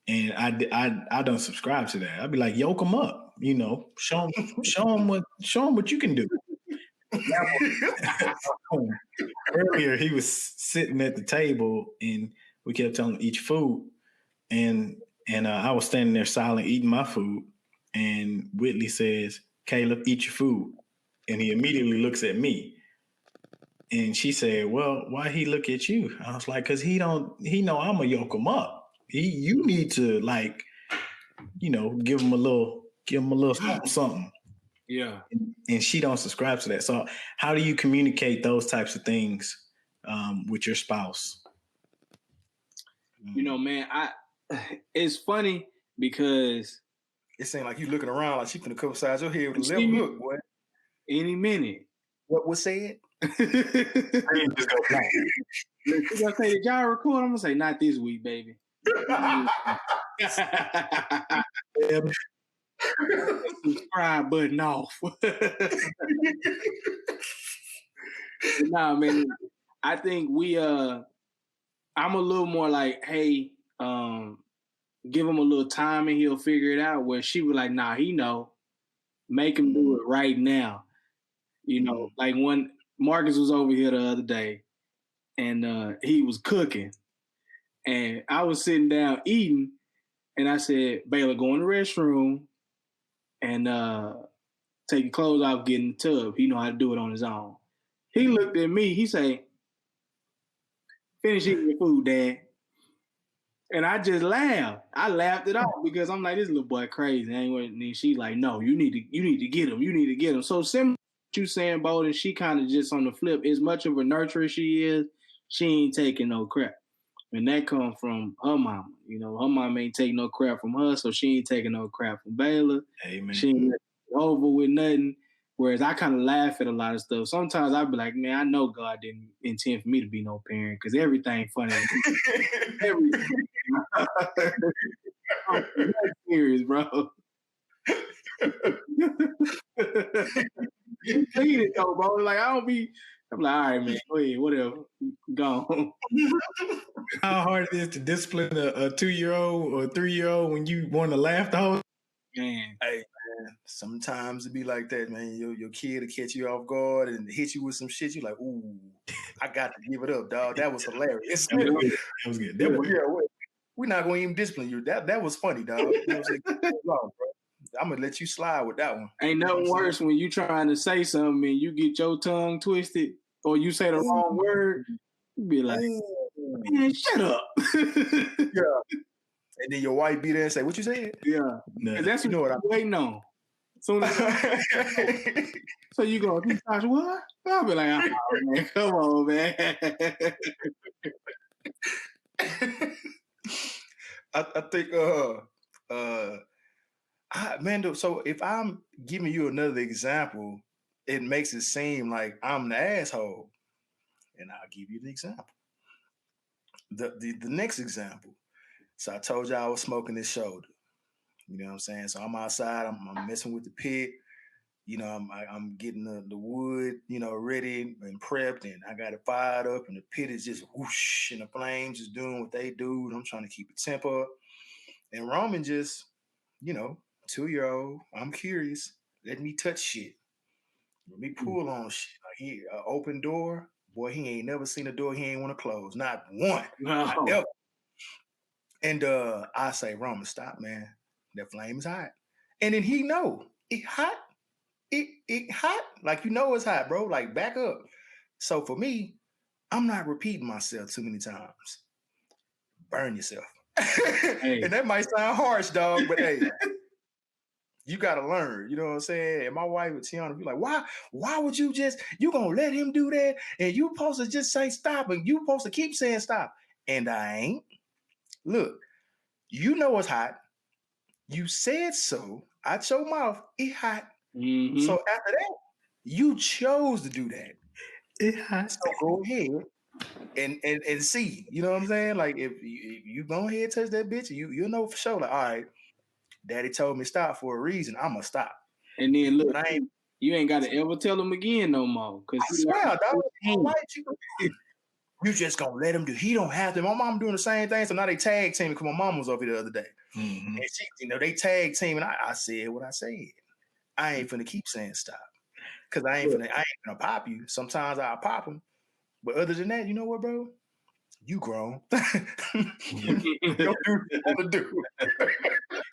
And I don't subscribe to that. I'd be like, yoke them up, show them what you can do. Earlier, he was sitting at the table, and we kept telling him eat food, and I was standing there silent eating my food, and Whitley says, "Caleb, eat your food," and he immediately looks at me. And she said, "Well, why he look at you?" I was like, "Cause he know I'm gonna yoke him up. You need to give him a little something." Yeah. And she don't subscribe to that. So how do you communicate those types of things with your spouse? Man, it's funny because it seemed like you looking around like she finna come beside your head with a left look, boy. Any minute. What was said? Just go blank. She's gonna say, "Did y'all record?" I'm gonna say, "Not this week, baby." Subscribe button off. Nah, man. I think I'm a little more like, hey, give him a little time and he'll figure it out. Where she was like, nah, he know. Make him do it right now. Like when Marcus was over here the other day and he was cooking and I was sitting down eating and I said, Baylor, go in the restroom and take your clothes off, get in the tub. He know how to do it on his own. He looked at me, he say, finish eating your food, Dad. And I just laughed. I laughed it off because I'm like, this little boy crazy. And she's like, no, you need to get him. You need to get him. So similar to what you saying, Bolden, she kind of just on the flip. As much of a nurturer she is, she ain't taking no crap. And that comes from her mama. Her mama ain't taking no crap from her, so she ain't taking no crap from Baylor. Amen. She ain't over with nothing. Whereas I kind of laugh at a lot of stuff. Sometimes I'd be like, man, I know God didn't intend for me to be no parent because everything funny. Everything. I'm serious, bro. You seen it though, bro. Like I'm like, all right, man, go ahead, whatever. Gone. How hard it is to discipline a 2-year-old or a 3-year-old when you want to laugh the whole man. Hey man, sometimes it be like that, man. Your kid will catch you off guard and hit you with some shit. You like, ooh, I got to give it up, dog. That was hilarious. That was good. We're not gonna even discipline you. That was funny, dog. I'm gonna let you slide with that one. Ain't nothing worse when you trying to say something and you get your tongue twisted or you say the wrong word. You be like, man, shut up. Yeah. And then your wife be there and say, "What you said?" Yeah, no. That's what I'm waiting on. So you go, what? I'll be like, oh, man, come on, man. I think, man. So if I'm giving you another example, it makes it seem like I'm the asshole, and I'll give you the example. The next example. So I told you I was smoking this shoulder. You know what I'm saying? So I'm outside. I'm messing with the pit. I'm getting the wood, ready and prepped, and I got it fired up, and the pit is just whoosh, and the flames is doing what they do, and I'm trying to keep the temp up. And Roman just, 2-year-old, I'm curious, let me touch shit. Let me pull on shit. Like open door, boy, he ain't never seen a door he ain't want to close. Not one. No. Not ever. And I say, Roman, stop, man. That flame is hot. And then he know. it hot. It hot. Like, you know it's hot, bro. Like, back up. So for me, I'm not repeating myself too many times. Burn yourself. Hey. And that might sound harsh, dog, but hey, you gotta learn. You know what I'm saying? And my wife would Tiana be like, why would you gonna let him do that? And you supposed to just say stop, and you supposed to keep saying stop. And I ain't. Look, you know it's hot. You said so. Out your mouth, it hot. Mm-hmm. So after that, you chose to do that. It hot. So go ahead and see. You know what I'm saying? Like, if you go ahead and touch that bitch, you'll know for sure. Like, all right, daddy told me stop for a reason. I'm gonna stop. And then look, you ain't got to ever tell him again no more. Cause I swear, dog, you just gonna let him do. He don't have to. My mom doing the same thing. So now they tag team because my mom was over here the other day, and she, they tag team, and I said what I said. I ain't finna keep saying stop because I ain't gonna pop you. Sometimes I'll pop him, but other than that, you know what, bro? You grown. Don't do what you want to do.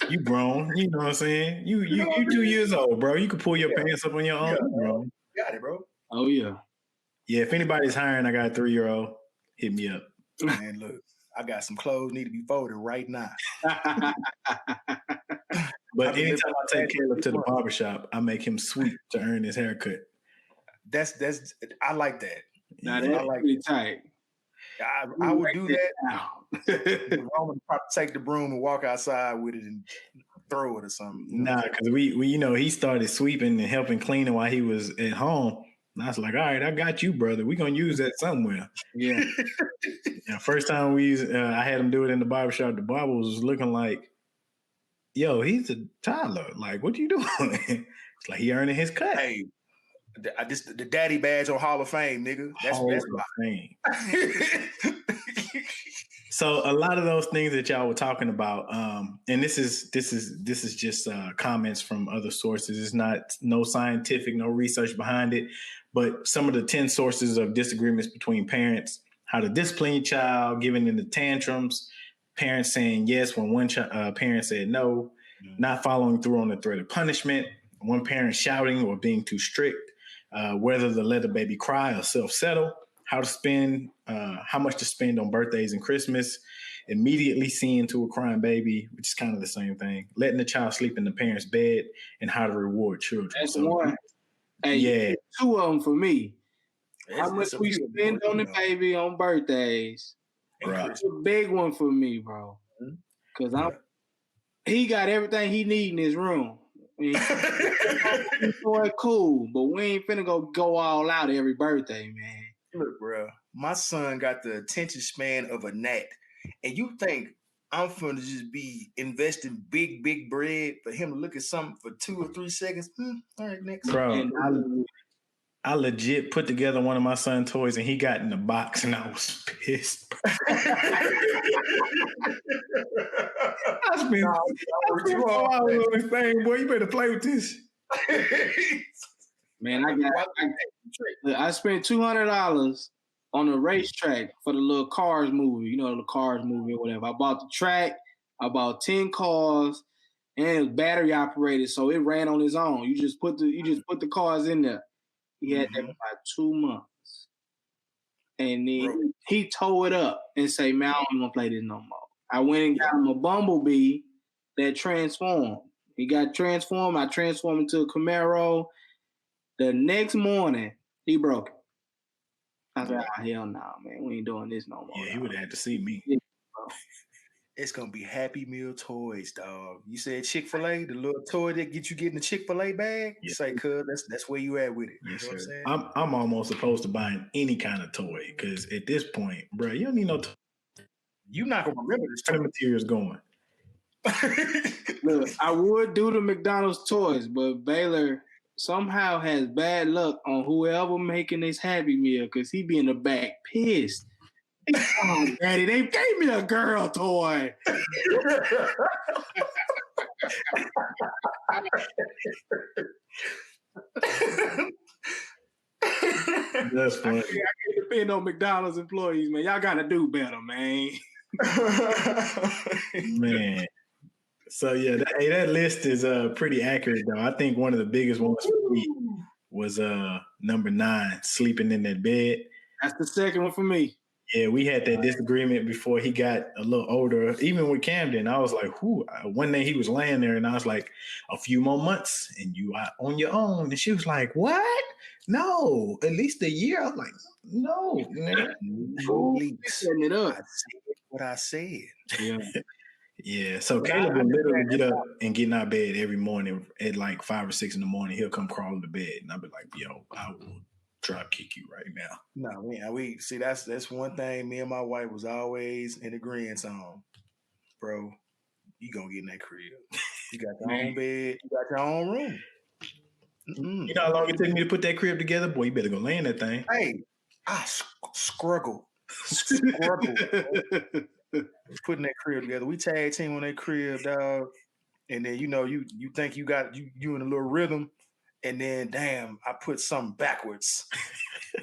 You grown. You know what I'm saying? You 2 years old, bro. You can pull your pants up on your own. Yeah, bro. You got it, bro. Oh yeah. Yeah, if anybody's hiring, I got a 3-year-old. Hit me up. Man, look, I got some clothes need to be folded right now. But anytime I take Caleb to the barbershop, I make him sweep to earn his haircut. That's I like that. Now that's pretty tight. I would do that. I would probably take the broom and walk outside with it and throw it or something. Nah, because we he started sweeping and helping cleaning while he was at home. And I was like, all right, I got you, brother. We're going to use that somewhere. Yeah. First time I had him do it in the barbershop, the barber was looking like, yo, he's a toddler. Like, what you doing? It's like he earning his cut. Hey, the daddy badge on Hall of Fame, nigga. That's Hall of Fame. So a lot of those things that y'all were talking about, and this is just comments from other sources. It's not no scientific, no research behind it, but some of the 10 sources of disagreements between parents, how to discipline your child, giving in the tantrums, parents saying yes when one parent said no, not following through on the threat of punishment, one parent shouting or being too strict, whether to let the baby cry or self-settle, how much to spend on birthdays and Christmas, immediately seeing to a crying baby, which is kind of the same thing, letting the child sleep in the parent's bed, and how to reward children. That's one. Hey, yeah, 2 of them for me. How much we spend on the baby on birthdays? Right. It's a big one for me, bro. Because he got everything he need in his room. He's cool, but we ain't finna go all out every birthday, man. Look, bro, my son got the attention span of a gnat, and you think I'm finna just be investing big bread for him to look at something for 2 or 3 seconds? All right, next. Bro, I legit put together one of my son's toys, and he got in the box, and I was pissed. I spent 4 hours on this thing, boy. You better play with this. Man, I spent $200 on a racetrack for the little Cars movie. You know, the Cars movie or whatever. I bought the track. I bought 10 cars, and it was battery operated, so it ran on its own. You just put the cars in there. He had that for about 2 months, and then he tore it up and say, "Man, I don't want to play this no more." I went and got him a Bumblebee that transformed. He got transformed. I transformed into a Camaro. The next morning, he broke it. I said, hell no, man. We ain't doing this no more. Yeah, he would have had to see me. It's going to be Happy Meal toys, dog. You said Chick-fil-A, the little toy that get you getting the Chick-fil-A bag? You say, cuz, that's where you at with it. Yes, you know sir. I'm almost opposed to buying any kind of toy because at this point, bro, you don't need no toy. You're not going to remember this toy. The material's going. Look, I would do the McDonald's toys, but Baylor somehow has bad luck on whoever making this Happy Meal because he be in the back pissed. Oh, Daddy, they gave me a girl toy. That's funny. I can't depend on McDonald's employees, man. Y'all got to do better, man. Man. So yeah, that list is pretty accurate though. I think one of the biggest ones for me was number 9, sleeping in that bed. That's the second one for me. Yeah, we had that disagreement before he got a little older. Even with Camden, I was like, "Whoo!" One day he was laying there, and I was like, "A few more months, and you are on your own." And she was like, "What? No, at least a year." I'm like, "No, man." Setting it up. I said what I said. Yeah. Yeah. So Caleb will literally get up and get in our bed every morning at like 5 or 6 in the morning. He'll come crawling to bed, and I'll be like, "Yo, I will drop kick you right now." No, we see that's one thing me and my wife was always in agreement on, bro. You gonna get in that crib. You got your own bed. You got your own room. Mm-mm. You know how long it took me to put that crib together? Boy, you better go lay in that thing. Hey, I struggle. Putting that crib together. We tag team on that crib, dog. And then you think you got you in a little rhythm, and then damn, I put something backwards.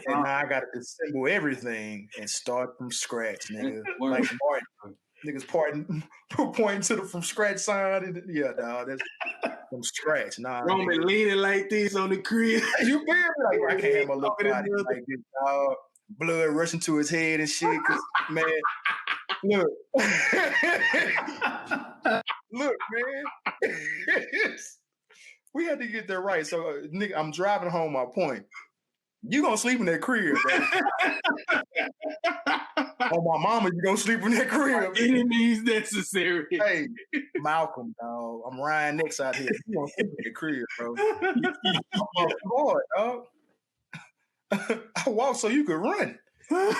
And now I gotta disassemble everything and start from scratch, nigga. Like Martin. Niggas pointing to the from scratch sign. And, yeah, dog, that's from scratch. Nah, Roman leaning like this on the crib. You feel me? Like I can't have my little body like this, dog. Blood rushing to his head and shit. Cause man, look, look, man. We had to get that right. So, nigga, I'm driving home my point. You gonna sleep in that crib, bro. On my mama, you gonna sleep in that crib. Any means necessary. Hey, Malcolm, dog. I'm Ryan Nix out here. You gonna sleep in that crib, bro. Lord, dog. I walk so you could run. You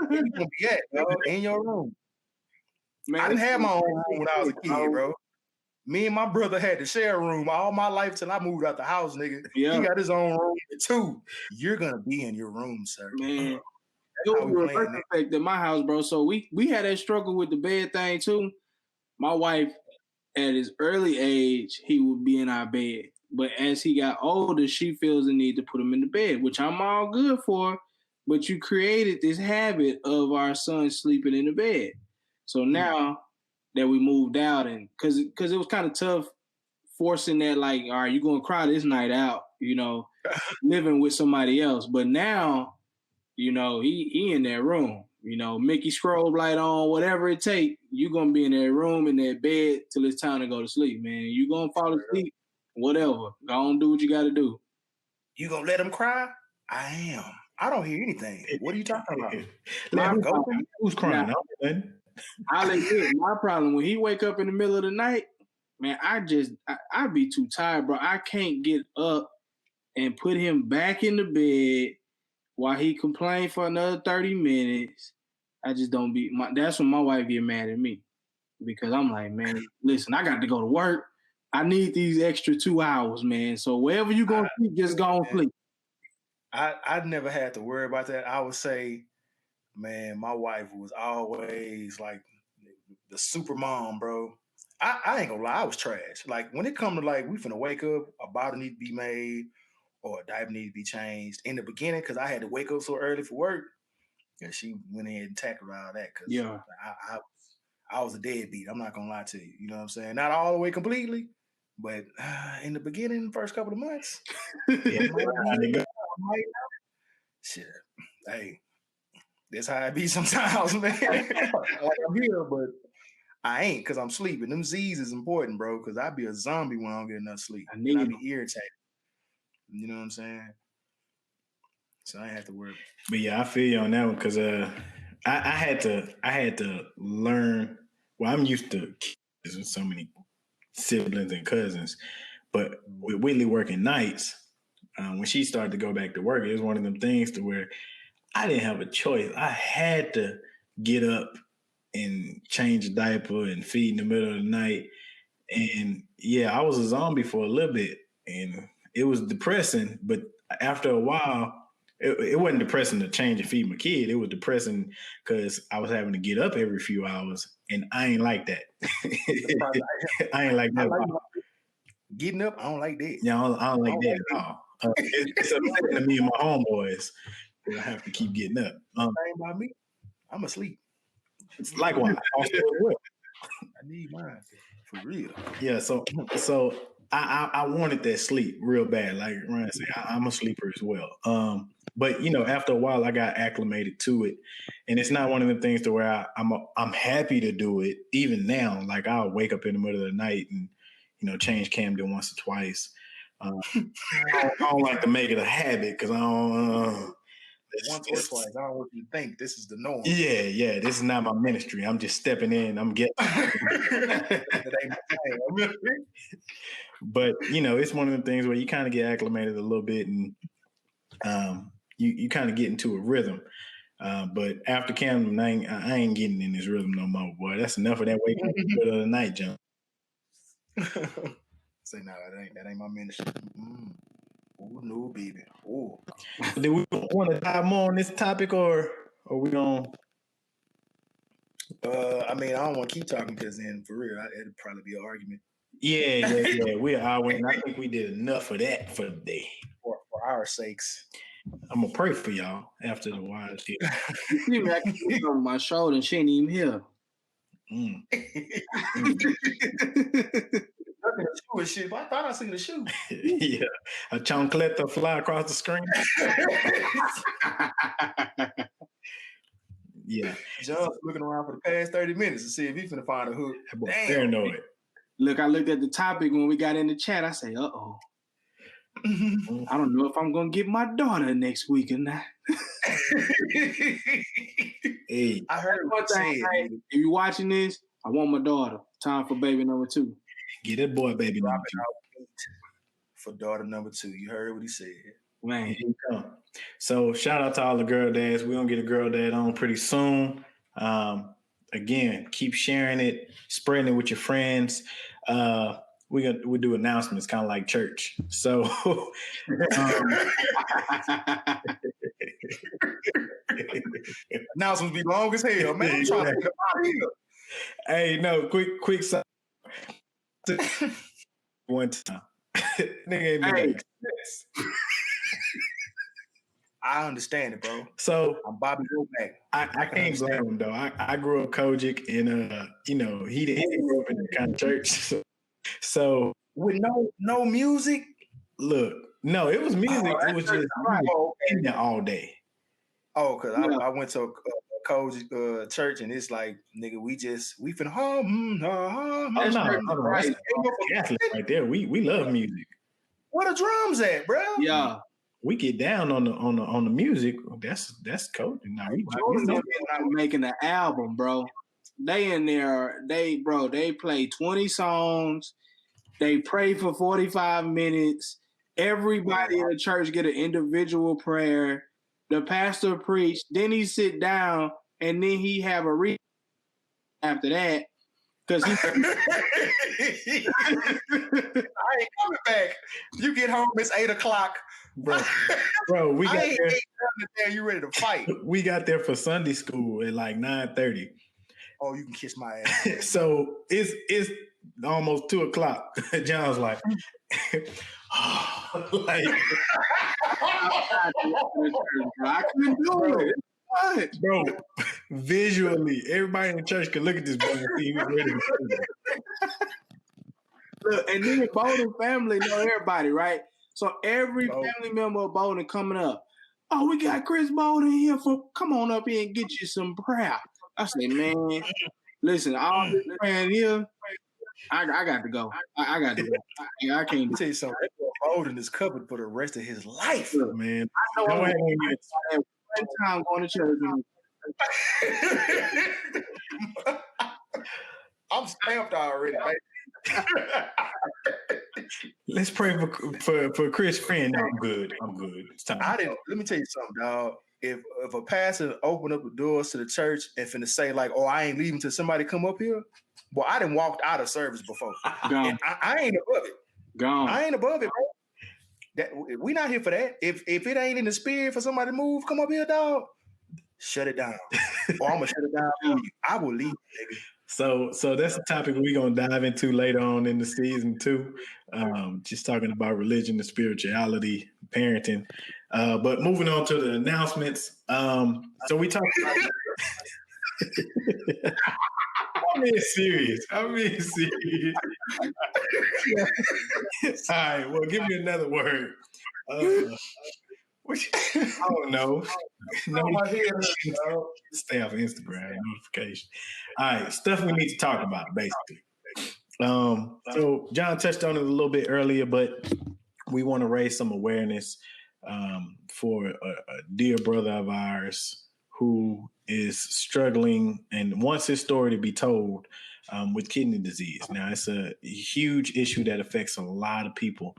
gonna be at, dog, in your room. Man, I didn't have my own room when I was a kid, bro. Me and my brother had to share a room all my life till I moved out the house, nigga. Yeah. He got his own room too. You're gonna be in your room, sir. Man, it was a reverse effect in my house, bro. So we had that struggle with the bed thing too. My wife, at his early age, he would be in our bed. But as he got older, she feels the need to put him in the bed, which I'm all good for. But you created this habit of our son sleeping in the bed. So now that we moved out, and because it was kind of tough forcing that, like, all right, you're going to cry this night out, you know, living with somebody else. But now, you know, he in that room, you know, Mickey strobe light on, whatever it take, you're going to be in that room, in that bed till it's time to go to sleep, man. You're going to fall asleep, whatever. Go on, do what you got to do. You going to let him cry? I am. I don't hear anything. What are you talking about? Who's crying? I'll admit, my problem, when he wake up in the middle of the night, man, I'd be too tired, bro. I can't get up and put him back in the bed while he complain for another 30 minutes. I just don't be, that's when my wife get mad at me. Because I'm like, man, listen, I got to go to work. I need these extra 2 hours, man. So wherever you going to sleep, just go and sleep. I never had to worry about that. I would say, man, my wife was always like the super mom, bro. I ain't gonna lie, I was trash. Like when it come to like we finna wake up, a bottle need to be made or a diaper need to be changed. In the beginning, because I had to wake up so early for work, and she went ahead and tackled all that. Because I was a deadbeat. I'm not gonna lie to you. You know what I'm saying? Not all the way completely, but in the beginning, first couple of months, shit. Hey, that's how I be sometimes, man. Like I'm here, but I ain't because I'm sleeping. Them Z's is important, bro, because I be a zombie when I don't get enough sleep. I be irritated. You know what I'm saying? So I ain't have to worry. But yeah, I feel you on that one because I had to learn. Well, I'm used to kids with so many siblings and cousins, but with Whitley working nights, when she started to go back to work, it was one of them things to where I didn't have a choice. I had to get up and change a diaper and feed in the middle of the night. And yeah, I was a zombie for a little bit and it was depressing. But after a while, it wasn't depressing to change and feed my kid. It was depressing because I was having to get up every few hours and I ain't like that. I ain't like that. Getting up, I don't like that. Yeah, I don't like that at all. It's upsetting to me and my homeboys. I have to keep getting up. Same by me. I'm asleep. It's likewise. I need mine for real. Yeah, so I wanted that sleep real bad. Like Ryan said, I'm a sleeper as well. But after a while, I got acclimated to it, and it's not one of the things to where I'm happy to do it. Even now, like I'll wake up in the middle of the night and change Camden once or twice. I don't like to make it a habit because I don't. Once or twice. I don't want you to think this is the norm. Yeah. This is not my ministry. I'm just stepping in. I'm getting. But it's one of the things where you kind of get acclimated a little bit, and you kind of get into a rhythm. But after Camden, I ain't getting in this rhythm no more, boy. That's enough of that waking up in the middle of the night, John. Say no, that ain't my ministry. Oh no, baby. Oh. Do we want to dive more on this topic, or we gonna? I mean, I don't want to keep talking because then, for real, it'd probably be an argument. Yeah. We're arguing. I think we did enough of that for the day. For our sakes. I'm gonna pray for y'all after the wild shit. You see me, I can put on my shoulder and she ain't even here. Shoe and shit, but I thought I seen the shoe. Yeah, a chancleta fly across the screen. Yeah, John's looking around for the past 30 minutes to see if he's gonna find a hook. Damn. Paranoid. Look, I looked at the topic when we got in the chat. I say, "Uh-oh, I don't know if I'm gonna get my daughter next week or not." Hey, I heard what you said. If you watching this, I want my daughter. Time for baby number 2. Get that boy baby number 2. For daughter number 2. You heard what he said. Man. Here you come. So shout out to all the girl dads. We're gonna get a girl dad on pretty soon. Again, keep sharing it, spreading it with your friends. We do announcements kind of like church. So announcements be long as hell, man. I'm trying to get out of here. Hey, no, quick side. One time. Nigga ain't been like this. I understand it, bro. So I'm Bobby Womack. I can't blame him though. I grew up Kojic, and he grew up in the kind of church. So with no music. Look, no, it was music. It was just in there all day. Oh, because I went to a Kojic church, and it's like, nigga, we finna hum. That's Catholic right there. We love music. Where the drums at, bro? Yeah. We get down on the music. That's cool. Now we making an album, bro. They in there. They play 20 songs. They pray for 45 minutes. Everybody in the church get an individual prayer. The pastor preach. Then he sit down, and then he have a read after that. Because I ain't coming back. You get home, it's 8:00. Bro, we got there. You ready to fight? We got there for Sunday school at like 9:30. Oh, you can kiss my ass. So it's almost 2:00. John's like, I couldn't do it. What? Bro, visually, everybody in the church could look at this boy and see he was ready to fight. Look, and then Bowden family know everybody, right? So every family member of Bowden coming up, oh, we got Chris Bowden here come on up here and get you some prayer. I say, man, listen, all this praying here, I got to go. I got to go. I can't tell you something. Bowden is covered for the rest of his life, man. I know I'm going to get one time going to church. I'm stamped already, man. Let's pray for Chris' friend. No, I'm good. It's time. Let me tell you something, dog. If a pastor opened up the doors to the church and finna say like, "Oh, I ain't leaving till somebody come up here," well, I done walked out of service before. I ain't above it. Gone. I ain't above it, bro. We not here for that. If it ain't in the spirit for somebody to move, come up here, dog. Shut it down, or I'm gonna shut it down for you. I will leave, baby. So that's a topic we're gonna dive into later on in the season 2. Just talking about religion and spirituality, parenting. But moving on to the announcements. So we talked about I'm being serious. All right. Well, give me another word. I don't know. Stay off Instagram notification. All right, stuff we need to talk about, basically. So John touched on it a little bit earlier, but we want to raise some awareness for a dear brother of ours who is struggling and wants his story to be told with kidney disease. Now, it's a huge issue that affects a lot of people.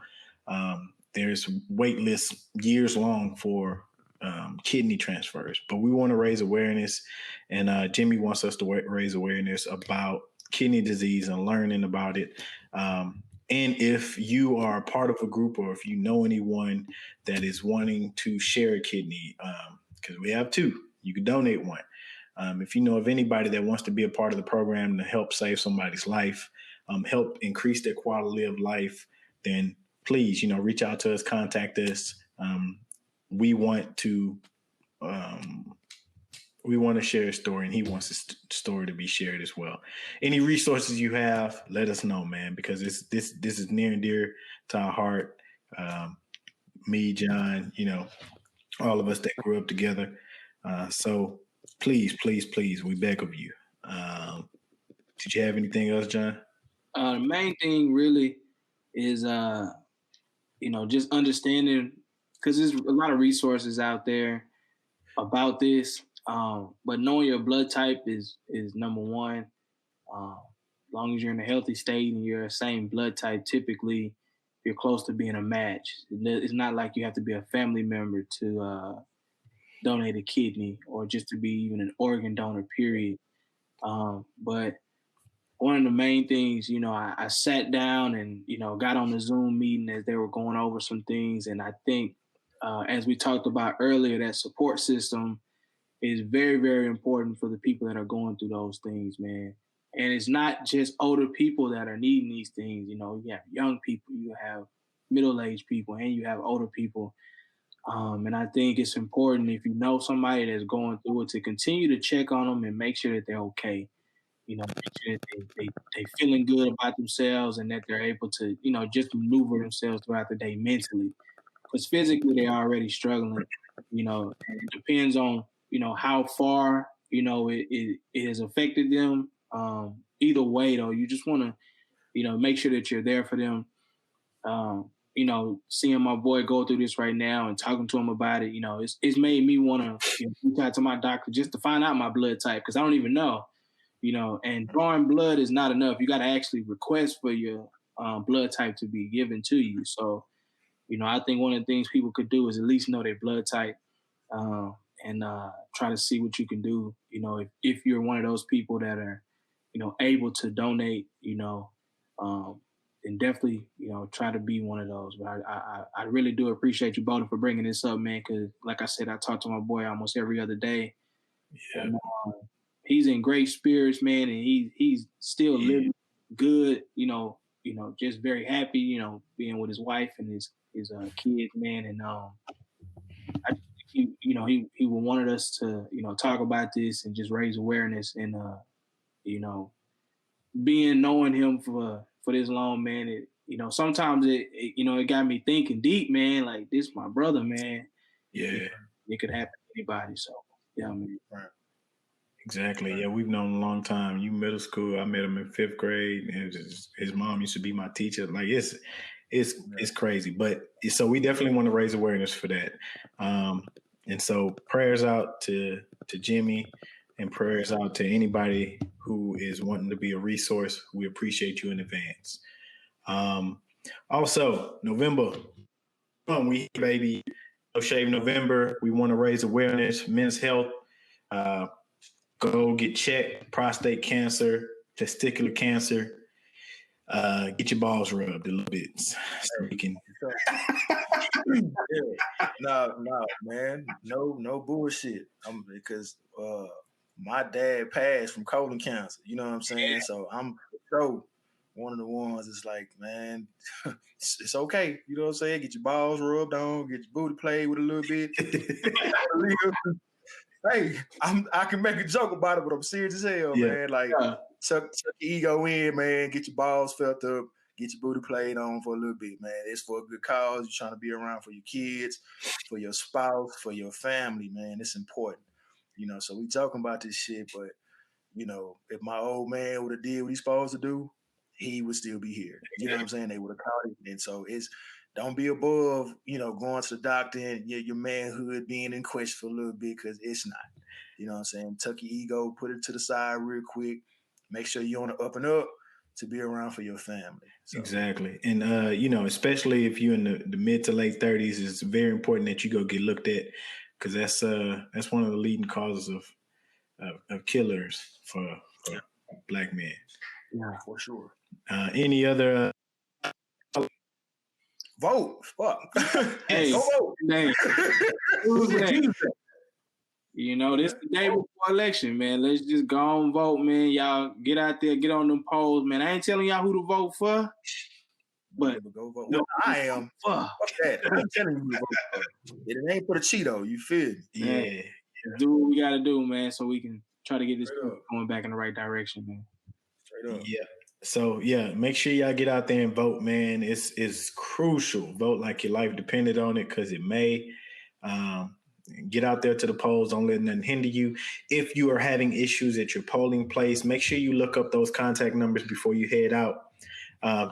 There's wait lists years long for kidney transfers, but we want to raise awareness, and Jimmy wants us to raise awareness about kidney disease and learning about it. And if you are a part of a group or if you know anyone that is wanting to share a kidney, because we have two, you can donate one. If you know of anybody that wants to be a part of the program to help save somebody's life, help increase their quality of life, then please, reach out to us, contact us. We want to share a story, and he wants his story to be shared as well. Any resources you have, let us know, man, because this is near and dear to our heart. Me, John, all of us that grew up together. So please, we beg of you. Did you have anything else, John? The main thing really is, just understanding, because there's a lot of resources out there about this. But knowing your blood type is number one. As long as you're in a healthy state and you're the same blood type, typically you're close to being a match. It's not like you have to be a family member to donate a kidney or just to be even an organ donor, period. But one of the main things, I sat down and, got on the Zoom meeting as they were going over some things. And I think, as we talked about earlier, that support system is very, very important for the people that are going through those things, man. And it's not just older people that are needing these things. You have young people, you have middle-aged people, and you have older people. And I think it's important, if you know somebody that's going through it, to continue to check on them and make sure that they're okay. Make sure that they feeling good about themselves and that they're able to, just maneuver themselves throughout the day mentally. Because physically they're already struggling, and it depends on, how far, it has affected them. Either way, though, you just want to, make sure that you're there for them. Seeing my boy go through this right now and talking to him about it, it's made me want to reach out to my doctor just to find out my blood type, because I don't even know, and drawing blood is not enough. You got to actually request for your blood type to be given to you. So, I think one of the things people could do is at least know their blood type, and try to see what you can do. If you're one of those people that are, able to donate, then definitely, try to be one of those. But I really do appreciate you both for bringing this up, man. Because like I said, I talk to my boy almost every other day. Yeah. And, he's in great spirits, man, and he's still living good. Just very happy. Being with his wife and his kids, man. And I think he wanted us to talk about this and just raise awareness, and knowing him for this long, man, it sometimes it got me thinking deep, man. Like, this my brother, man. Yeah, it could happen to anybody. So yeah, man. Right. Exactly. Yeah, we've known a long time. You middle school, I met him in 5th grade, and his mom used to be my teacher. Like, it's crazy, but so we definitely want to raise awareness for that. And so prayers out to Jimmy, and prayers out to anybody who is wanting to be a resource. We appreciate you in advance. Also, November, we baby, No Shave November. We want to raise awareness, men's health. Go get checked, prostate cancer, testicular cancer. Get your balls rubbed a little bit so we can. No, man, no bullshit. Because my dad passed from colon cancer. You know what I'm saying? So I'm one of the ones that's like, man, it's okay. You know what I'm saying? Get your balls rubbed on, get your booty played with a little bit. Hey, I can make a joke about it, but I'm serious as hell, man. Like, tuck your ego in, man. Get your balls felt up. Get your booty played on for a little bit, man. It's for a good cause. You're trying to be around for your kids, for your spouse, for your family, man. It's important. So we talking about this shit, but if my old man would have did what he's supposed to do, he would still be here. You know what I'm saying? They would have caught it. And so don't be above, going to the doctor and your manhood being in question for a little bit, because it's not. You know what I'm saying? Tuck your ego, put it to the side real quick. Make sure you're on the up and up to be around for your family. So. Exactly. And, especially if you're in the mid to late 30s, it's very important that you go get looked at, because that's one of the leading causes of killers for Black men. Yeah, for sure. Any other vote? Fuck. Hey, go vote. Hey. This the day before election, man. Let's just go on vote, man. Y'all get out there, get on them polls, man. I ain't telling y'all who to vote for, but go vote. Well, I am. Fuck that. I'm telling you to vote for. It ain't for the Cheeto. You feel me? Yeah. Do what we got to do, man, so we can try to get this going back in the right direction, man. Straight up. Yeah. So, make sure y'all get out there and vote, man. It's crucial. Vote like your life depended on it, because it may. Get out there to the polls. Don't let nothing hinder you. If you are having issues at your polling place, make sure you look up those contact numbers before you head out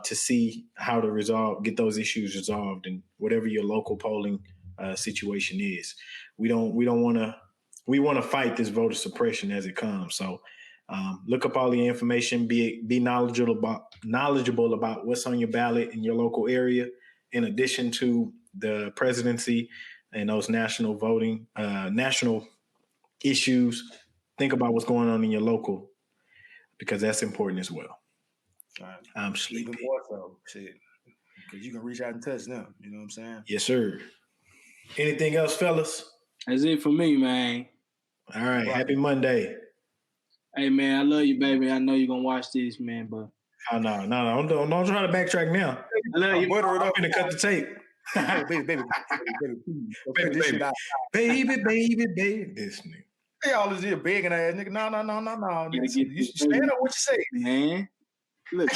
to see how to get those issues resolved, and whatever your local polling situation is. We want to fight this voter suppression as it comes. So look up all the information. Be knowledgeable about what's on your ballot in your local area, in addition to the presidency and those national voting, national issues. Think about what's going on in your local, because that's important as well. I'm sleepy. Even more so, shit, because you can reach out and touch them. You know what I'm saying? Yes, sir. Anything else, fellas? That's it for me, man. All right. Happy Monday. Hey, man, I love you, baby. I know you're going to watch this, man, but. Oh, no. Don't try to backtrack now. I love you. Butter it up and cut the tape. Hey, baby. Baby. This nigga. Hey, all this here begging ass nigga. No. You stand up what you say, man. Look,